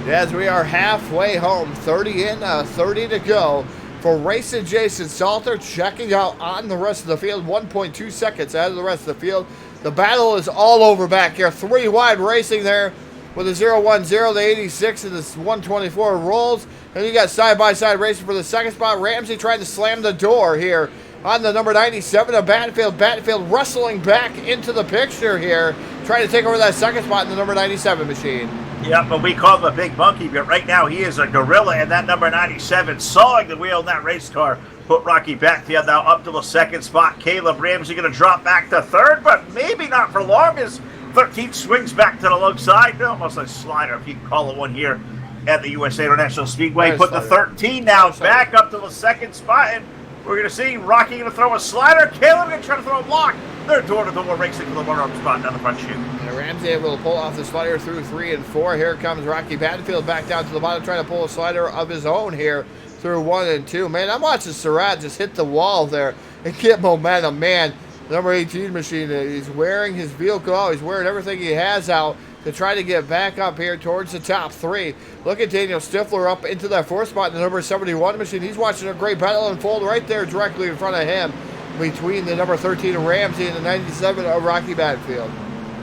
S1: 4.
S2: As we are halfway home, 30 in, 30 to go for racing Jason Salter, checking out on the rest of the field, 1.2 seconds ahead of the rest of the field. The battle is all over back here. 3 wide racing there with a 0-1-0, the 86 and the 124 rolls. And you got side-by-side racing for the second spot. Ramsey trying to slam the door here on the number 97 of Battenfield. Battenfield wrestling back into the picture here, trying to take over that second spot in the number 97 machine.
S1: Yeah, but we call him a big monkey, but right now he is a gorilla, and that number 97 sawing the wheel in that race car put Rocky Battenfield now up to the second spot. Caleb Ramsey going to drop back to 3rd, but maybe not for long, as 13 swings back to the low side. Almost a slider, if you can call it one here at the USA International Speedway. Put the 13 now back up to the second spot, and we're going to see Rocky going to throw a slider. Caleb going to try to throw a block. They're door-to-door racing for the one-arm spot down the front chute.
S2: And Ramsey able to pull off the slider through 3 and 4. Here comes Rocky Battenfield back down to the bottom, trying to pull a slider of his own here through 1 and 2. Man, I'm watching Surratt just hit the wall there and get momentum. Man, number 18 machine, he's wearing his vehicle out. He's wearing everything he has out to try to get back up here towards the top 3. Look at Daniel Stifler up into that 4th spot in the number 71 machine. He's watching a great battle unfold right there directly in front of him between the number 13 of Ramsey and the 97 of Rocky Battenfield.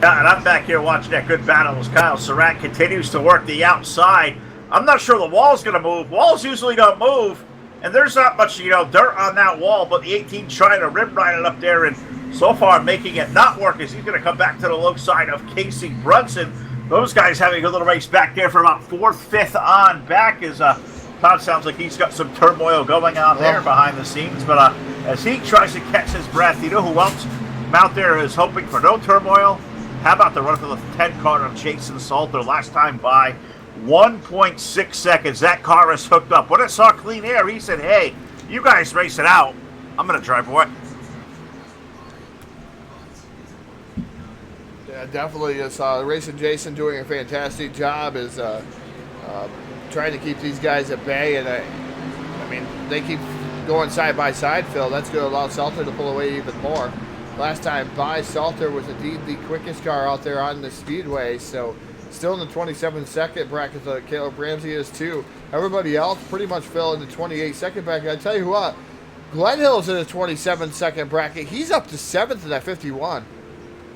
S1: Yeah, and I'm back here watching that good battle as Kyle Surratt continues to work the outside. I'm not sure the wall's going to move. Walls usually don't move. And there's not much, dirt on that wall, but the 18 trying to rim ride it up there, and so far making it not work as he's going to come back to the low side of Casey Brunson. Those guys having a little race back there for about 4th, 5th on back as Todd sounds like he's got some turmoil going on there behind the scenes. But as he tries to catch his breath, you know who else out there is hoping for no turmoil? How about the run for the 10 car of Jason Salter last time by 1.6 seconds. That car is hooked up. When it saw clean air, he said, hey, you guys race it out. I'm going to drive away.
S2: Yeah, definitely. It's Racing Jason doing a fantastic job is trying to keep these guys at bay. And I mean, they keep going side by side, Phil. That's going to allow Salter to pull away even more. Last time by, Salter was indeed the quickest car out there on the speedway. So still in the 27-second bracket, Caleb Ramsey is too. Everybody else pretty much fell in the 28-second bracket. I tell you what, Glenn Hill's in the 27-second bracket. He's up to 7th in that 51.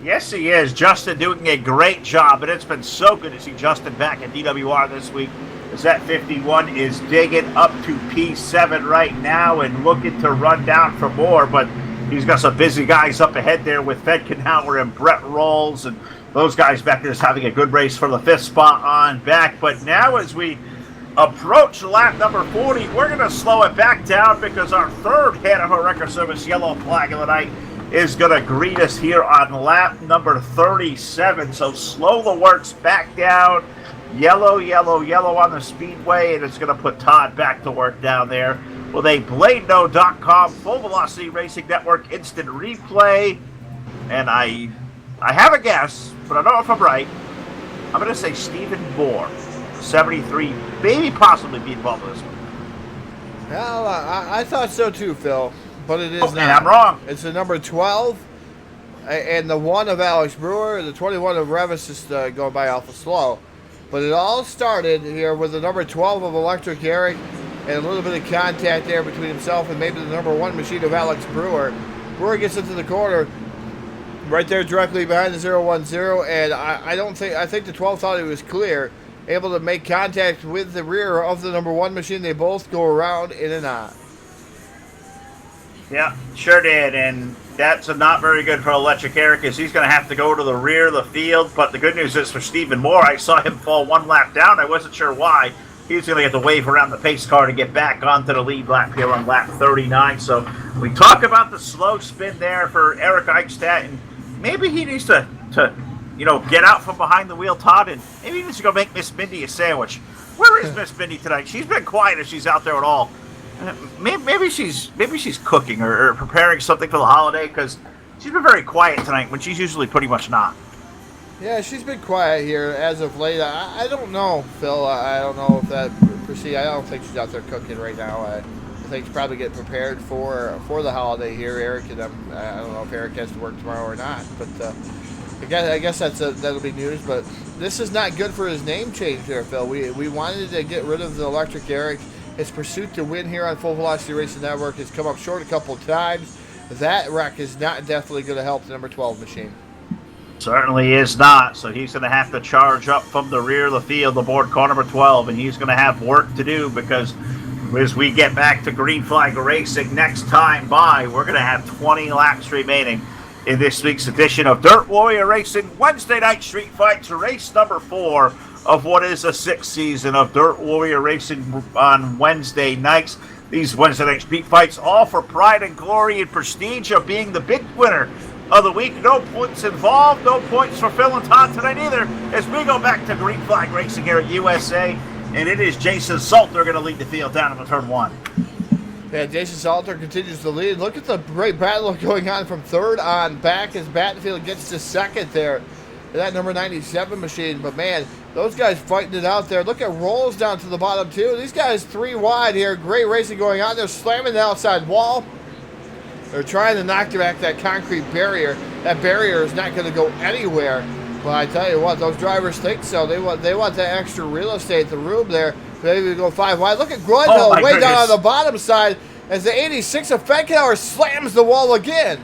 S1: Yes, he is. Justin doing a great job, and it's been so good to see Justin back at DWR this week. As that 51 is digging up to P7 right now and looking to run down for more, but he's got some busy guys up ahead there with Fedkenhauer and Brett Rolls, and those guys back there is having a good race for the 5th spot on back. But now as we approach lap number 40, we're going to slow it back down because our 3rd Hanover Record Service yellow flag of the night is going to greet us here on lap number 37. So slow the works back down. Yellow, yellow, yellow on the speedway, and it's going to put Todd back to work down there with a BladeNo.com Full Velocity Racing Network instant replay. And I have a guess, but I don't know if I'm right. I'm going to say Stephen Moore, 73, maybe possibly be involved in this one.
S2: Well, I thought so too, Phil, but it is not.
S1: And I'm wrong.
S2: It's the number 12 and the 1 of Alex Brewer. The 21 of Revis is going by Alpha Slow. But it all started here with the number 12 of Electric Eric and a little bit of contact there between himself and maybe the number 1 machine of Alex Brewer. Brewer gets into the corner right there directly behind the 010, and I think the 12 thought he was clear, able to make contact with the rear of the number 1 machine. They both go around in and out.
S1: Yeah, sure did, and that's not very good for Electric Eric as he's going to have to go to the rear of the field. But the good news is for Stephen Moore, I saw him fall 1 lap down. I wasn't sure why. He's going to get to wave around the pace car to get back onto the lead lap here on lap 39. So we talk about the slow spin there for Eric Eichstadt, and maybe he needs to get out from behind the wheel, Todd, and maybe he needs to go make Miss Mindy a sandwich. Where is Miss Mindy tonight? She's been quiet if she's out there at all. Maybe she's cooking or preparing something for the holiday because she's been very quiet tonight when she's usually pretty much not.
S2: Yeah, she's been quiet here as of late. I don't know, Phil. I don't know if that proceed. I don't think she's out there cooking right now. I think she's probably getting prepared for the holiday here. Eric and I don't know if Eric has to work tomorrow or not, but I guess that'll be news. But this is not good for his name change there, Phil. We wanted to get rid of the Electric Eric. His pursuit to win here on Full Velocity Racing Network has come up short a couple of times. That wreck is not definitely going to help the number 12 machine.
S1: Certainly is not. So he's going to have to charge up from the rear of the field, the board car number 12, and he's going to have work to do because as we get back to green flag racing next time by, we're going to have 20 laps remaining in this week's edition of Dirt Warrior Racing Wednesday Night Street Fights, race number 4 of what is a 6th season of Dirt Warrior Racing on Wednesday nights. These Wednesday night street fights all for pride and glory and prestige of being the big winner of the week. No points involved, no points for Phil and Todd tonight either as we go back to green flag racing here at USA, and it is Jason Salter going to lead the field down in turn 1.
S2: Yeah, Jason Salter continues to lead. Look at the great battle going on from 3rd on back as Battenfield gets to 2nd there. That number 97 machine, but man, those guys fighting it out there. Look at Rolls down to the bottom too. These guys 3 wide here. Great racing going on. They're slamming the outside wall. They're trying to knock back that concrete barrier. That barrier is not going to go anywhere. But I tell you what, those drivers think so. They want that extra real estate, the room there. Maybe go 5 wide. Look at Grundle way down on the bottom side as the 86 of Fedkenhauer slams the wall again.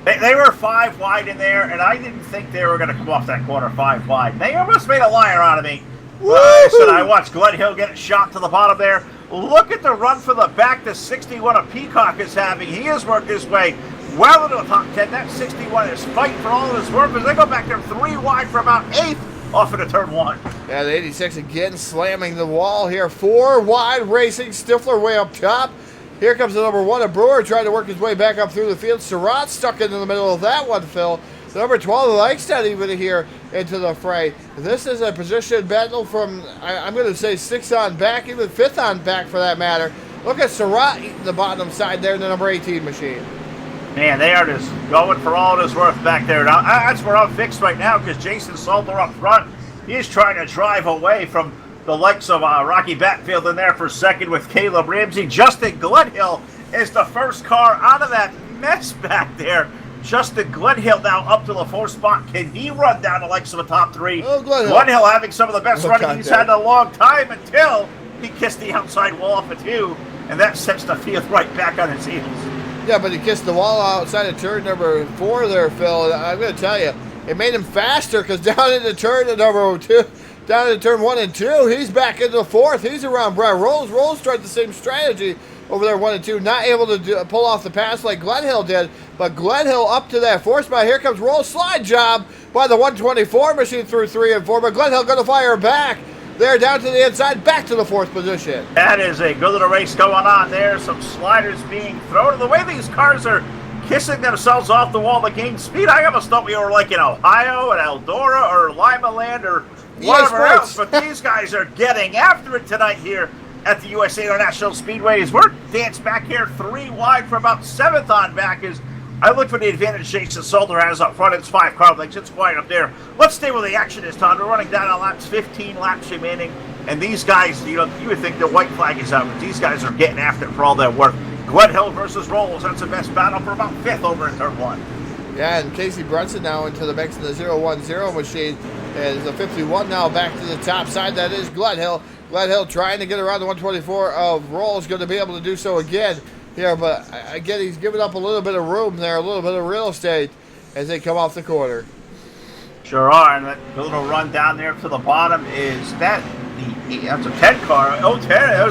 S1: They were 5 wide in there, and I didn't think they were going to come off that corner 5 wide. They almost made a liar out of me. I watched Glenn Hill get it shot to the bottom there. Look at the run for the back the 61 of Peacock is having. He has worked his way well into the top 10. That 61 is fighting for all of his work as they go back there 3 wide for about 8th off into turn 1.
S2: Yeah, the 86 again slamming the wall here. 4 wide racing. Stifler way up top. Here comes the number 1 of Brewer trying to work his way back up through the field. Surratt stuck into the middle of that one, Phil. The number 12 likes that even here into the fray. This is a position battle from, I'm going to say 6 on back, even 5th on back for that matter. Look at Surratt eating the bottom side there in the number 18 machine.
S1: Man, they are just going for all it is worth back there. Now, that's where I'm fixed right now because Jason Salter up front, he's trying to drive away from the likes of Rocky Batfield in there for second with Caleb Ramsey. Justin Glenhill is the first car out of that mess back there. Justin Glenhill now up to the 4th spot. Can he run down the likes of the top 3?
S2: Oh,
S1: Glenhill having some of the best running he's had in a long time until he kissed the outside wall off of 2, and that sets the field right back on his heels.
S2: Yeah, but he kissed the wall outside of turn number 4 there, Phil. I'm going to tell you, it made him faster because down into turn number 2, down into turn 1 and 2, he's back into the 4th. He's around Brad Rolls. Rolls tried the same strategy over there, 1 and 2, not able to pull off the pass like Glenhill did, but Glenhill up to that 4th spot. Here comes Rolls, slide job by the 124 machine through 3 and 4, but Glenhill going to fire back. There down to the inside, back to the 4th position.
S1: That is a good little race going on there. Some sliders being thrown. The way these cars are kissing themselves off the wall to gain speed, I almost thought we were like in Ohio and Eldora or Lima Land or whatever else, but these guys are getting after it tonight here at the USA International Speedways. We're danced back here 3 wide for about 7th on back as I look for the advantage Jason Salter has up front. It's 5 car lengths. It's quiet up there. Let's stay where the action is, Todd. We're running down on laps, 15 laps remaining. And these guys, you would think the white flag is out, but these guys are getting after it for all their work. Glenhill versus Rolls. That's the best battle for about 5th over in turn 1.
S2: Yeah, and Casey Brunson now into the mix in the 010 machine. And the 51 now back to the top side. That is Glenhill. Glenhill trying to get around the 124 of Rolls. Going to be able to do so again. Yeah, but again, he's giving up a little bit of room there, a little bit of real estate as they come off the corner.
S1: Sure are, and that little run down there to the bottom is that's a 10 car. 010, that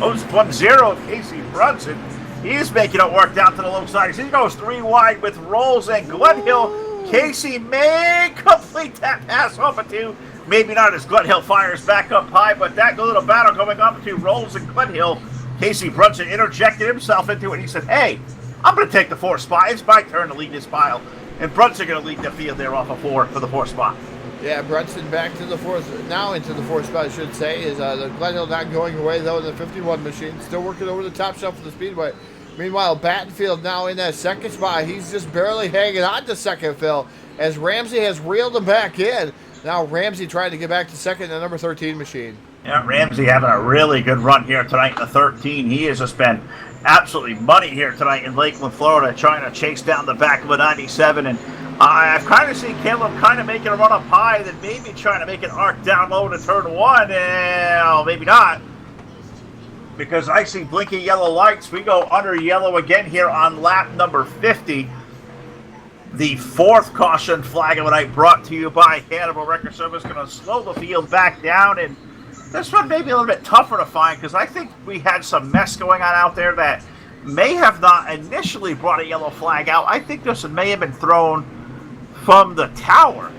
S1: was 10 of Casey Brunson. He's making it work down to the low side. He goes 3 wide with Rolls and Glenhill. Casey may complete that pass off of 2. Maybe not as Glenhill fires back up high, but that little battle going up to Rolls and Glenhill. Casey Brunson interjected himself into it. He said, hey, I'm going to take the 4th spot. It's my turn to lead this pile. And Brunson going to lead the field there off of 4 for the 4th spot.
S2: Yeah, Brunson back to the 4th, now into the 4th spot, I should say. Is the Glenhill not going away, though, in the 51 machine. Still working over the top shelf of the Speedway. Meanwhile, Battenfield now in that 2nd spot. He's just barely hanging on to 2nd, Phil, as Ramsey has reeled him back in. Now Ramsey trying to get back to 2nd in the number 13 machine.
S1: Yeah, Ramsey having a really good run here tonight in the 13. He has just been absolutely money here tonight in Lakeland, Florida, trying to chase down the back of a 97. And I've kind of seen Caleb kind of making a run up high, then maybe trying to make an arc down low to turn 1. Well, maybe not, because I see blinking yellow lights. We go under yellow again here on lap number 50. The 4th caution flag of the night brought to you by Hannibal Record Service. Going to slow the field back down, and this one may be a little bit tougher to find because I think we had some mess going on out there that may have not initially brought a yellow flag out. I think this one may have been thrown from the tower,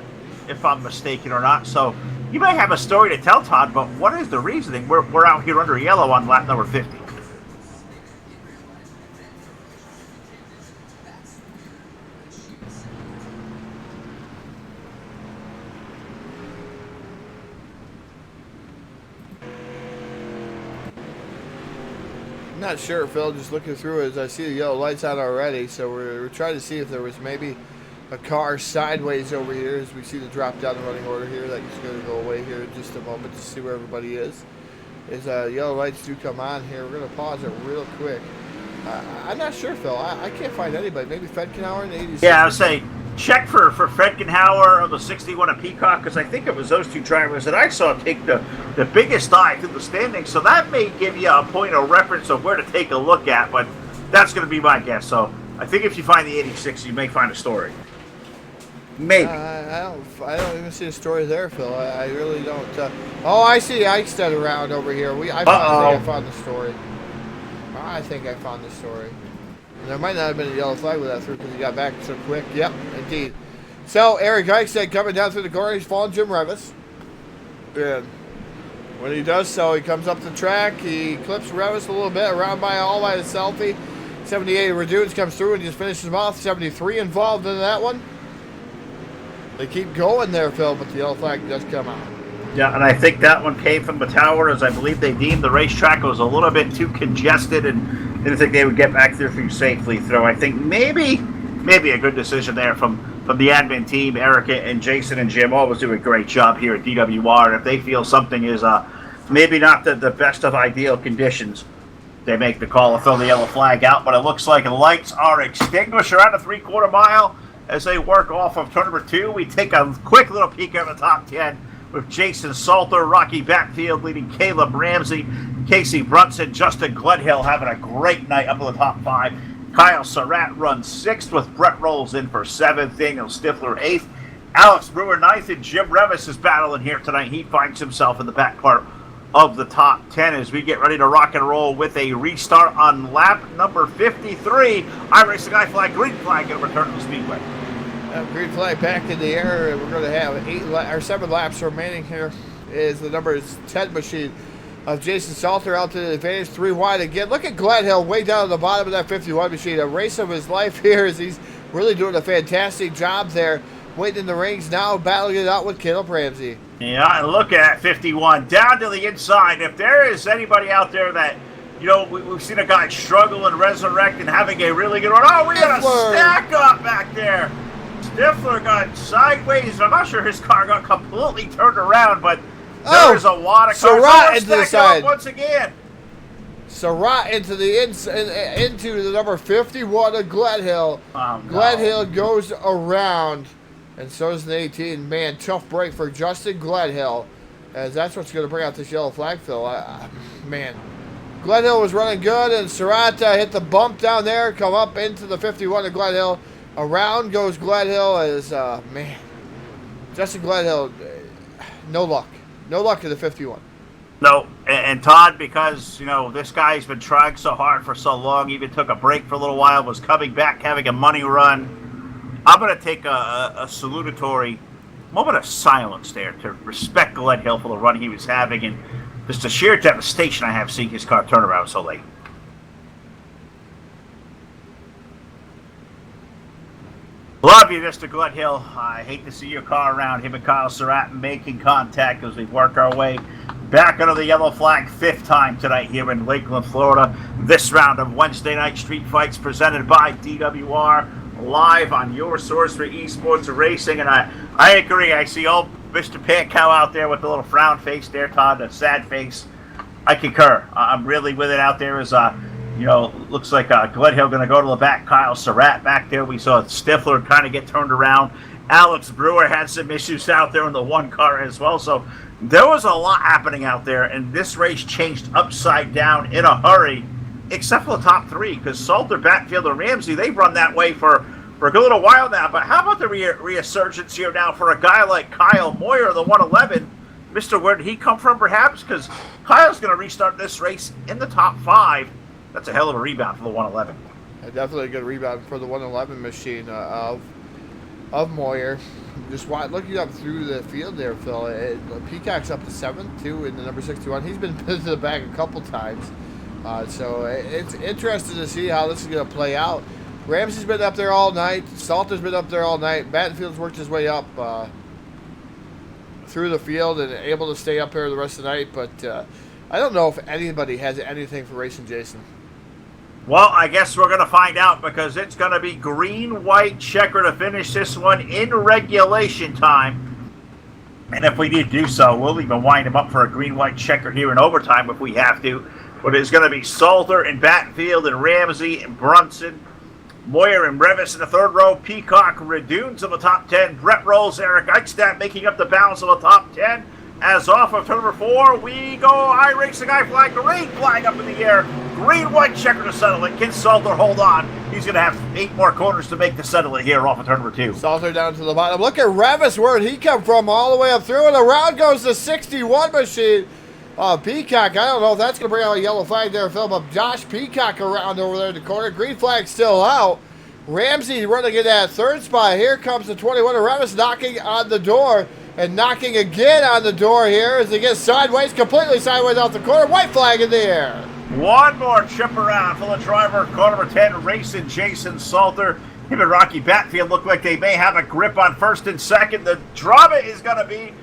S1: if I'm mistaken or not. So you may have a story to tell, Todd, but what is the reasoning? We're out here under yellow on lap number 50.
S2: Not sure, Phil. Just looking through as I see the yellow lights on already. So we're trying to see if there was maybe a car sideways over here as we see the drop down the running order here. That's going to go away here in just a moment to see where everybody is. As yellow lights do come on here, we're going to pause it real quick. I'm not sure, Phil. I can't find anybody. Maybe Fedkenhauer in the 86.
S1: Yeah, I would say check for Fredkenhauer of the 61 of Peacock, because I think it was those 2 drivers that I saw take the biggest dive through the standings. So that may give you a point of reference of where to take a look at, but that's going to be my guess. So I think if you find the 86, you may find a story. Maybe.
S2: I don't even see a story there, Phil. I really don't. Oh, I see Eichstead around over here. I think I found the story. I think I found the story. And there might not have been a yellow flag with that through because he got back so quick. Yep, indeed. So Eric Eichstead coming down through the corner. He's following Jim Revis. And when he does so, he comes up the track. He clips Revis a little bit around by all by the selfie. 78 Redunes comes through and just finishes him off. 73 involved in that one. They keep going there, Phil, but the yellow flag does come out.
S1: Yeah, and I think that one came from the tower, as I believe they deemed the racetrack was a little bit too congested and didn't think they would get back there through safely through. I think maybe a good decision there from the admin team. Erica and Jason and Jim always do a great job here at DWR, and if they feel something is maybe not the best of ideal conditions, they make the call to throw the yellow flag out. But it looks like the lights are extinguished around the 3/4 mile as they work off of turn number 2. We take a quick little peek at the top 10 with Jason Salter, Rocky Batfield leading Caleb Ramsey, Casey Brunson, Justin Gledhill having a great night up in the top 5. Kyle Surratt runs 6th with Brett Rolls in for 7th. Daniel Stifler 8th. Alex Brewer 9th, and Jim Revis is battling here tonight. He finds himself in the back part of the top 10 as we get ready to rock and roll with a restart on lap number 53. iRacing iFlag, green flag, and return to the speedway.
S2: Green flag back in the air. We're going to have 7 laps remaining here. Is the number 10 machine of Jason Salter out to the advantage, 3 wide again. Look at Gledhill way down at the bottom of that 51 machine. A race of his life here as he's really doing a fantastic job there. Waiting in the rings now, battling it out with Caleb Ramsey.
S1: Yeah, and look at 51 down to the inside. If there is anybody out there that, you know, we've seen a guy struggle and resurrect and having a really good run. Oh, we got a stack up back there. Stifler got sideways. I'm not sure his car got completely turned around, but there's a lot of cars.
S2: Surratt into the side
S1: once again.
S2: Surratt into the number 51 of Gledhill.
S1: Oh, no.
S2: Gledhill goes around, and so does the 18. Man, tough break for Justin Gledhill, as that's what's going to bring out this yellow flag, Phil. Man, Gledhill was running good, and Surratt hit the bump down there, come up into the 51 of Gledhill. Around goes Gledhill as, man, Justin Gledhill, no luck. No luck in the 51.
S1: No, and Todd, because, you know, this guy's been trying so hard for so long, even took a break for a little while, was coming back, having a money run. I'm going to take a salutatory moment of silence there to respect Gledhill for the run he was having and just the sheer devastation I have seeing his car turn around so late. Love you, Mr. Gledhill. I hate to see your car around. Him and Kyle Surratt making contact as we work our way back under the yellow flag 5th time tonight here in Lakeland, Florida. This round of Wednesday night street fights presented by DWR, live on your source for esports racing. And I agree. I see old Mr. Pankow out there with the little frown face there, Todd, a sad face. I concur. I'm really with it out there as you know, looks like Gledhill going to go to the back. Kyle Surratt back there. We saw Stifler kind of get turned around. Alex Brewer had some issues out there in the 1 car as well. So there was a lot happening out there, and this race changed upside down in a hurry, except for the top 3, because Salter, Batfield, and Ramsey, they've run that way for a good little while now. But how about the resurgence here now for a guy like Kyle Moyer, the 111? Mr. Where did he come from, perhaps? Because Kyle's going to restart this race in the top 5. That's a hell of a rebound for the 111.
S2: Definitely a good rebound for the 111 machine of Moyer. Just looking up through the field there, Phil. Peacock's up to 7th, too, in the number 61. He's been to the back a couple times. So it's interesting to see how this is going to play out. Ramsey's been up there all night. Salter's been up there all night. Battenfield's worked his way up through the field and able to stay up here the rest of the night. But I don't know if anybody has anything for Racing Jason.
S1: Well, I guess we're going to find out, because it's going to be green-white checker to finish this one in regulation time. And if we need to do so, we'll even wind him up for a green-white checker here in overtime if we have to. But it's going to be Salter and Battenfield and Ramsey and Brunson, Moyer and Revis in the 3rd row, Peacock, Redunes in the top 10, Brett Rolls, Eric Eichstadt making up the balance of the top 10. as off of turn number 4, we go iRacing I flag, green flag up in the air, green white checker to settle it. Can Salter hold on? He's going to have 8 more corners to make the settle it here off of turn number 2.
S2: Salter down to the bottom. Look at Revis, where did he come from all the way up through, and around goes the 61 machine. Peacock, I don't know if that's going to bring out a yellow flag there, Phil, but Josh Peacock around over there in the corner. Green flag still out. Ramsey running in that third spot. Here comes the 21 of Revis knocking on the door. And knocking again on the door here as he gets sideways, completely sideways off the corner. White flag in the air.
S1: One more trip around for the driver, car number 10, racing Jason Salter. Him and Rocky Batfield look like they may have a grip on first and second. The drama is going to be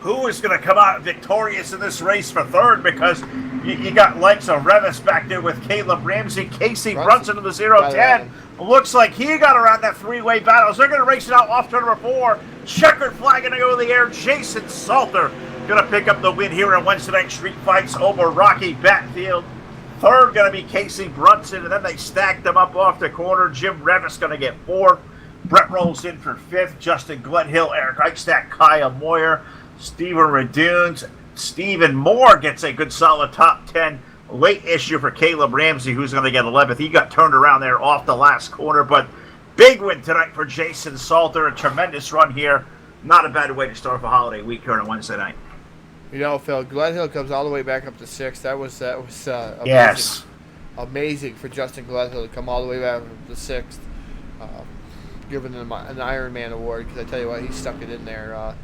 S1: who is going to come out victorious in this race for third, because you got likes of Revis back there with Caleb Ramsey, Casey Brunson in the 0-10. Looks like he got around that three-way battle. So they're going to race it out off turn number 4. Checkered flag going to go in the air. Jason Salter going to pick up the win here in Wednesday Night Street Fights over Rocky Batfield. Third going to be Casey Brunson, and then they stacked them up off the corner. Jim Revis going to get 4th. Brett rolls in for 5th. Justin Glenhill, Eric Eichstadt, Kaya Moyer, Stephen Radunes. Stephen Moore gets a good solid top 10. Late issue for Caleb Ramsey, who's going to get 11th. He got turned around there off the last corner, but big win tonight for Jason Salter. A tremendous run here. Not a bad way to start the holiday week here on a Wednesday night.
S2: You know, Phil, Glenhill comes all the way back up to 6th. That was amazing.
S1: Yes.
S2: Amazing for Justin Glenhill to come all the way back up to 6th. Giving him an Iron Man award, because I tell you what, he stuck it in there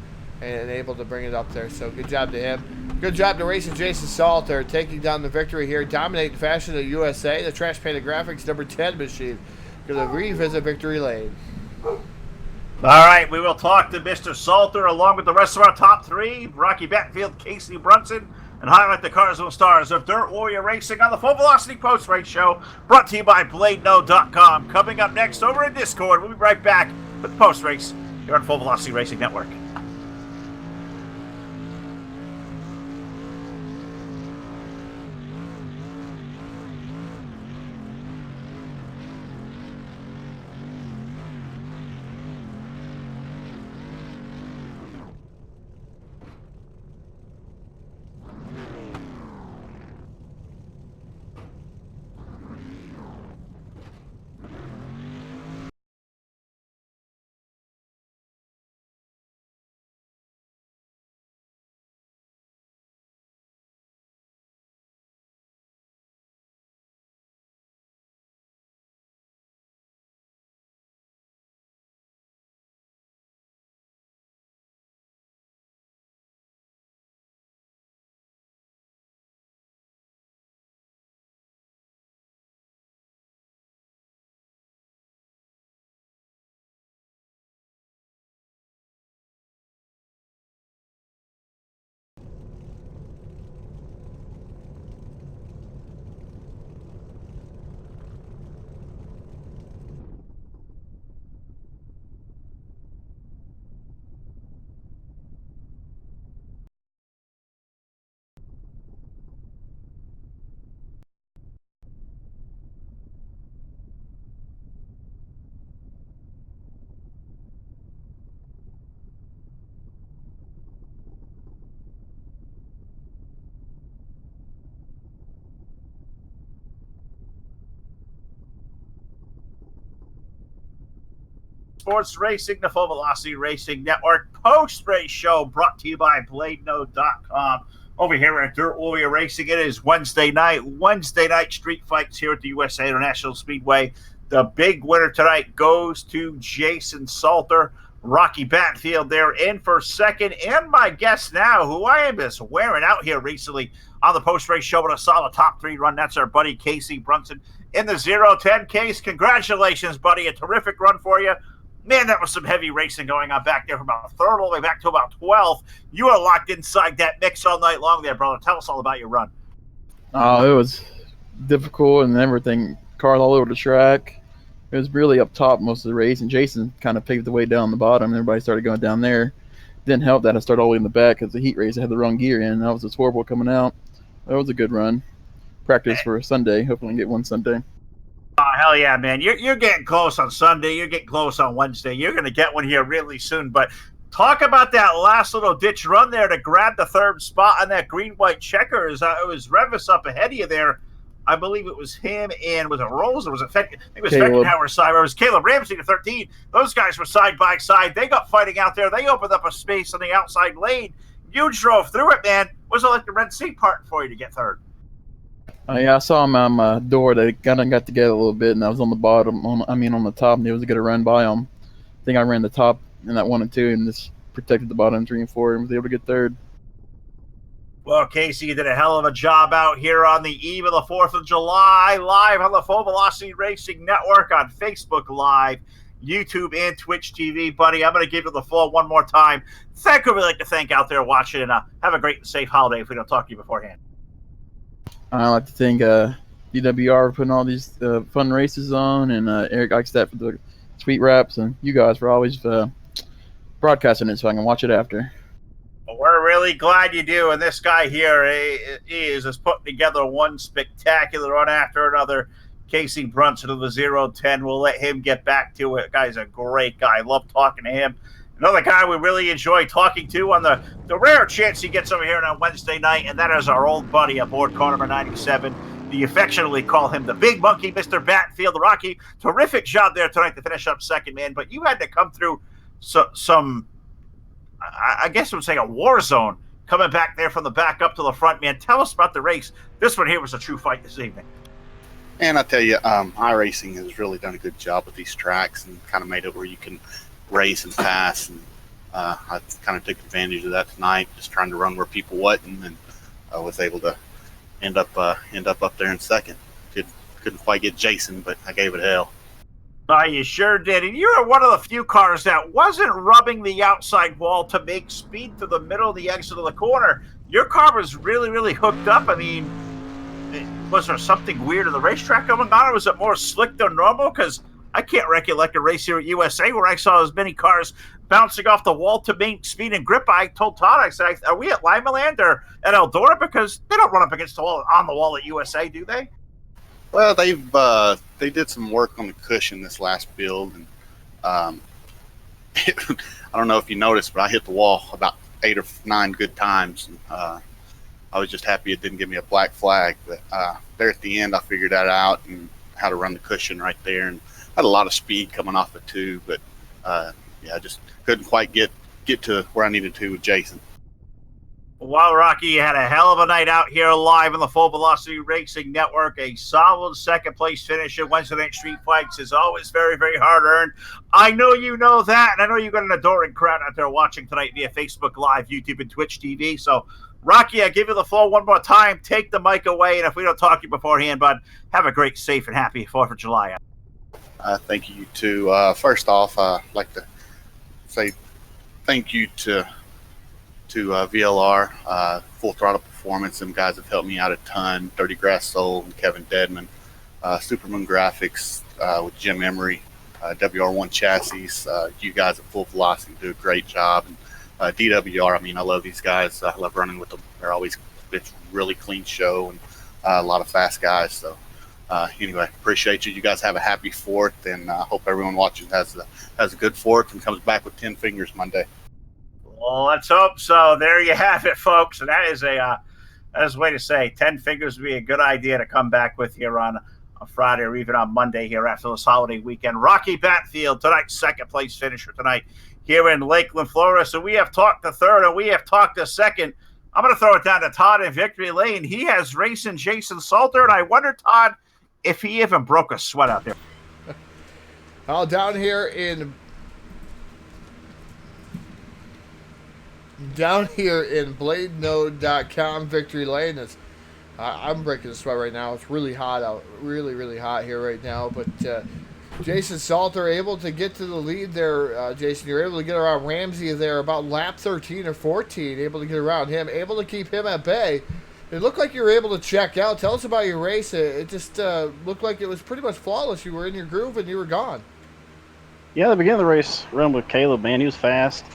S2: and able to bring it up there. So good job to him. Good job to racing Jason Salter, taking down the victory here. Dominating fashion of USA. The Trash Painted Graphics number 10 machine going to revisit victory lane.
S1: All right, we will talk to Mr. Salter along with the rest of our top 3. Rocky Batfield, Casey Brunson, and highlight the cars and stars of Dirt Warrior Racing on the Full Velocity Post Race Show, brought to you by BladeNo.com. Coming up next over in Discord, we'll be right back with the Post Race here on Full Velocity Racing Network. Sports Racing, the Full Velocity Racing Network post-race show brought to you by BladeNo.com. Over here at Dirt Warrior Racing, it is Wednesday night street fights here at the USA International Speedway. The big winner tonight goes to Jason Salter. Rocky Batfield there in for second. And my guest now, who I am just wearing out here recently on the post-race show with a solid top 3 run. That's our buddy Casey Brunson in the 0-10 case. Congratulations, buddy. A terrific run for you. Man, that was some heavy racing going on back there from about 3rd all the way back to about 12th. You are locked inside that mix all night long there, brother. Tell us all about your run.
S3: Oh, it was difficult and everything. Cars all over the track. It was really up top most of the race, and Jason kind of paved the way down the bottom. Everybody started going down there. Didn't help that I started all the way in the back because the heat race I had the wrong gear in. That was just horrible coming out. That was a good run. Practice for Sunday. Hopefully I can get one Sunday.
S1: Oh, hell yeah, man. You're getting close on Sunday. You're getting close on Wednesday. You're going to get one here really soon. But Talk about that last little ditch run there to grab the third spot on that green-white checkers. It was Revis up ahead of you there. I believe it was him and was it Rolls or was it I think it was Feckenhauer's side. Or it was Caleb Ramsey to 13. Those guys were side by side. They got fighting out there. They opened up a space on the outside lane. You drove through it, man. Was it like the Red Sea part for you to get third?
S3: Yeah, I saw him on my door. They kind of got together a little bit, and I was on the bottom. On the top, and it was going to run by him. I think I ran the top in that 1 and 2, and just protected the bottom 3 and 4, and was able to get third.
S1: Well, Casey, you did a hell of a job out here on the eve of the 4th of July, live on the Full Velocity Racing Network on Facebook Live, YouTube, and Twitch TV. Buddy, I'm going to give you the floor one more time. Thank you. We'd like to thank out there watching, and have a great and safe holiday if we don't talk to you beforehand.
S3: I'd like to thank DWR for putting all these fun races on, and Eric Eichstadt for the sweet wraps, and you guys for always broadcasting it so I can watch it after.
S1: Well, we're really glad you do, and this guy here he is putting together one spectacular run after another. Casey Brunson of the 0-10. We'll let him get back to it. Guy's a great guy. Love talking to him. Another guy we really enjoy talking to on the rare chance he gets over here on Wednesday night, and that is our old buddy aboard car number 97. You affectionately call him the Big Monkey, Mr. Batfield. Rocky, terrific job there tonight to finish up second, man. But you had to come through some, I guess I would say, a war zone coming back there from the back up to the front, man. Tell us about the race. This one here was a true fight this evening.
S4: And I tell you, iRacing has really done a good job with these tracks and kind of made it where you can race and pass, and I kind of took advantage of that tonight, just trying to run where people wasn't, and I was able to end up up there in second. Couldn't quite get Jason, but I gave it hell.
S1: You sure did, and you were one of the few cars that wasn't rubbing the outside wall to make speed to the middle of the exit of the corner. Your car was really, really hooked up. I mean, was there something weird in the racetrack going on, or was it more slick than normal? Because I can't recollect a race here at USA where I saw as many cars bouncing off the wall to make speed and grip. I told Todd, I said, are we at Lima Land or at Eldora? Because they don't run up against the wall on the wall at USA, do they?
S4: Well, they did some work on the cushion this last build, and I don't know if you noticed, but I hit the wall about 8 or 9 good times. And, I was just happy it didn't give me a black flag. But there at the end, I figured that out and how to run the cushion right there, and had a lot of speed coming off it too. But I just couldn't quite get to where I needed to with Jason.
S1: Well, Rocky, you had a hell of a night out here live on the Full Velocity Racing Network. A solid second-place finish at Wednesday Night Street Fights is always very, very hard-earned. I know you know that, and I know you've got an adoring crowd out there watching tonight via Facebook Live, YouTube, and Twitch TV. So, Rocky, I give you the floor one more time. Take the mic away, and if we don't talk to you beforehand, bud, have a great, safe, and happy 4th of July.
S4: Thank you, too. First off, I'd like to say thank you to VLR, Full Throttle Performance. Them guys have helped me out a ton. Dirty Grass Soul and Kevin Deadman. Supermoon Graphics with Jim Emery. WR1 Chassis. You guys at Full Velocity do a great job. And DWR, I mean, I love these guys. I love running with them. It's really clean show and a lot of fast guys. So anyway, appreciate you. You guys have a happy 4th, and I hope everyone watching has a good 4th and comes back with 10 fingers Monday.
S1: Well, let's hope so. There you have it, folks. And that is a way to say 10 fingers would be a good idea to come back with here on a Friday or even on Monday here after this holiday weekend. Rocky Batfield, tonight's second-place finisher tonight here in Lakeland, Florida. So we have talked to third and we have talked to second. I'm going to throw it down to Todd in Victory Lane. He has racing Jason Salter, and I wonder, Todd, if he even broke a sweat out there.
S2: Well, down here in BladeNode.com, Victory Lane, I'm breaking a sweat right now. It's really hot out, really, really hot here right now. But Jason Salter able to get to the lead there. Jason, you're able to get around Ramsey there about lap 13 or 14, able to get around him, able to keep him at bay. It looked like you were able to check out. Tell us about your race. It just looked like it was pretty much flawless. You were in your groove and you were gone.
S5: Yeah, at the beginning of the race, running with Caleb, man, he was fast.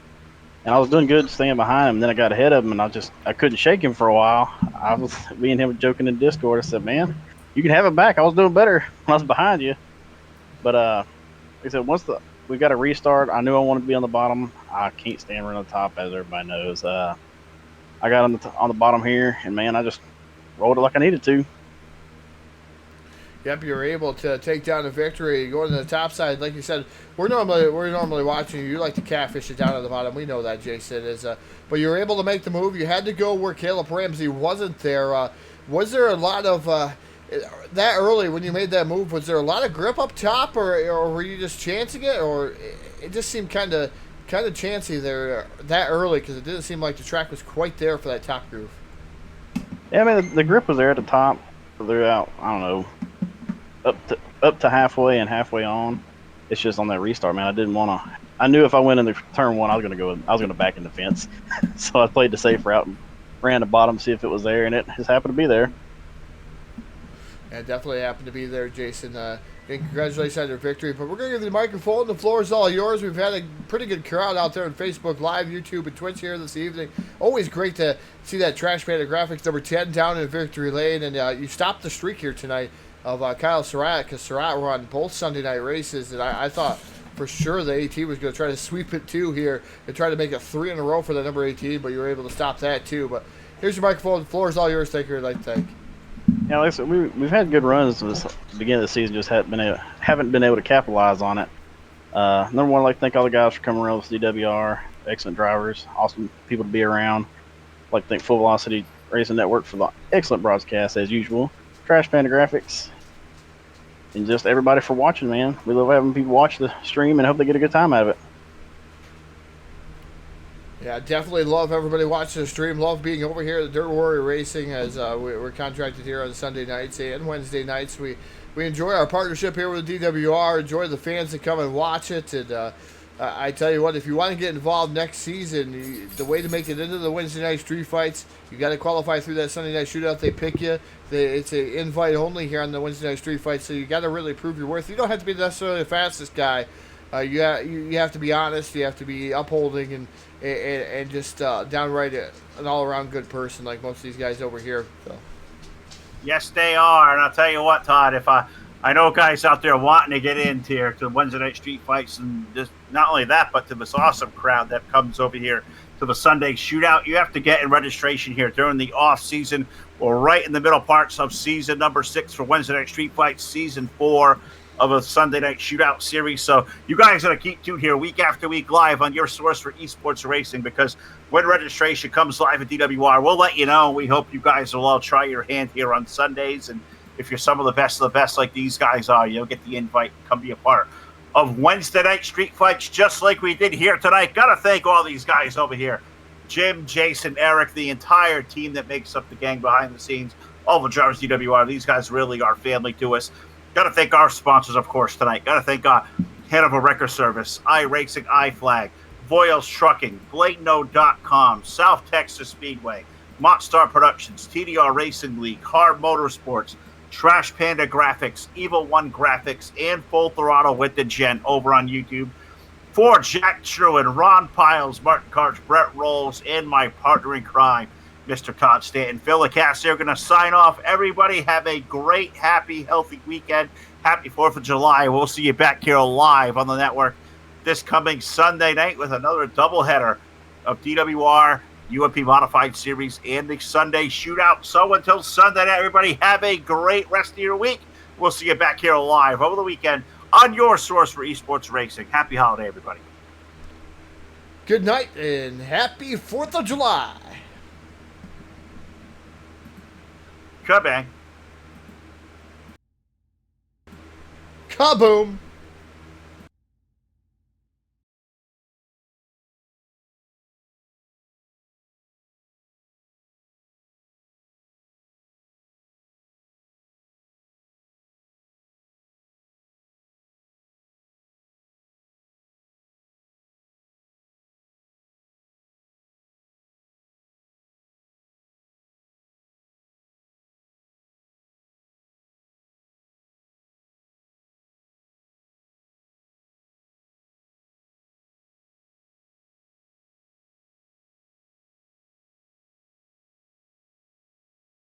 S5: And I was doing good staying behind him. Then I got ahead of him, and I couldn't shake him for a while. Me and him were joking in Discord. I said, man, you can have it back. I was doing better when I was behind you. But like I said, once the we got a restart. I knew I wanted to be on the bottom. I can't stand running on the top, as everybody knows. I got on the bottom here, and man, I just rolled it like I needed to.
S2: Yep, you're able to take down a victory, going to the top side. Like you said, we're normally watching you. You like to catfish it down at the bottom. We know that, Jason is. But you were able to make the move. You had to go where Caleb Ramsey wasn't there. Was there a lot of that early when you made that move? Was there a lot of grip up top, or were you just chancing it, or it just seemed kind of chancy there that early because it didn't seem like the track was quite there for that top groove.
S5: Yeah, I mean the grip was there at the top throughout. I don't know. Up to halfway and halfway on. It's just on that restart, man. I didn't want to. I knew if I went in the turn one, I was going to back in the fence. So I played the safe route and ran the bottom, see if it was there, and it just happened to be there.
S2: Yeah, it definitely happened to be there, Jason. And congratulations on your victory. But we're going to give you the microphone. The floor is all yours. We've had a pretty good crowd out there on Facebook Live, YouTube, and Twitch here this evening. Always great to see that Trash Panda Graphics number 10 down in Victory Lane. And you stopped the streak here tonight of Kyle Surratt, because Surratt were on both Sunday night races, and I thought for sure the AT was going to try to sweep it too here and try to make it 3 in a row for the number 18, but you were able to stop that too. But here's your microphone. The floor is all yours. Thank you. I'd like to thank.
S5: Yeah, like I said, we've had good runs this beginning of the season, just haven't been able to capitalize on it. Number one, I'd like to thank all the guys for coming around with DWR, excellent drivers, awesome people to be around. I'd like to thank Full Velocity Racing Network for the excellent broadcast as usual. Trash Panda Graphics, and just everybody for watching, man. We love having people watch the stream and hope they get a good time out of it.
S2: Yeah, definitely love everybody watching the stream. Love being over here at the Dirt Warrior Racing as we're contracted here on Sunday nights and Wednesday nights. We enjoy our partnership here with the DWR, enjoy the fans that come and watch it. And I tell you what, if you want to get involved next season, the way to make it into the Wednesday night street fights, you got to qualify through that Sunday night shootout. They pick you. It's an invite only here on the Wednesday night street fights, so you got to really prove your worth. You don't have to be necessarily the fastest guy. You have to be honest. You have to be upholding and just downright an all-around good person like most of these guys over here. So.
S1: Yes, they are. And I'll tell you what, Todd, if I know guys out there wanting to get into here to Wednesday night street fights, and just not only that, but to this awesome crowd that comes over here to the Sunday shootout. You have to get in registration here during the off season. We're right in the middle parts of season number 6 for Wednesday night street fights, season 4 of a Sunday night shootout series. So you guys got to keep tuned here week after week live on your source for esports racing, because when registration comes live at DWR, we'll let you know. We hope you guys will all try your hand here on Sundays, and if you're some of the best like these guys are, you'll get the invite to come be a part of Wednesday night street fights just like we did here tonight. Got to thank all these guys over here. Jim, Jason, Eric, the entire team that makes up the gang behind the scenes, all the drivers DWR. These guys really are family to us. Got to thank our sponsors, of course, tonight. Got to thank Hanover Record Service, iRacing, iFlag, Voiles Trucking, Blateno.com, South Texas Speedway, Montstar Productions, TDR Racing League, Hard Motorsports, Trash Panda Graphics, Evil One Graphics, and Full Throttle with the Gent over on YouTube. For Jack Truin, Ron Piles, Martin Karch, Brett Rolls, and my partner in crime, Mr. Todd Stanton. Phil LeCasse, are going to sign off. Everybody have a great, happy, healthy weekend. Happy 4th of July. We'll see you back here live on the network this coming Sunday night with another doubleheader of DWR, UMP Modified Series, and the Sunday Shootout. So until Sunday night, everybody have a great rest of your week. We'll see you back here live over the weekend on your source for esports racing. Happy holiday, everybody.
S2: Good night and happy 4th of July.
S1: Kabang.
S2: Kaboom.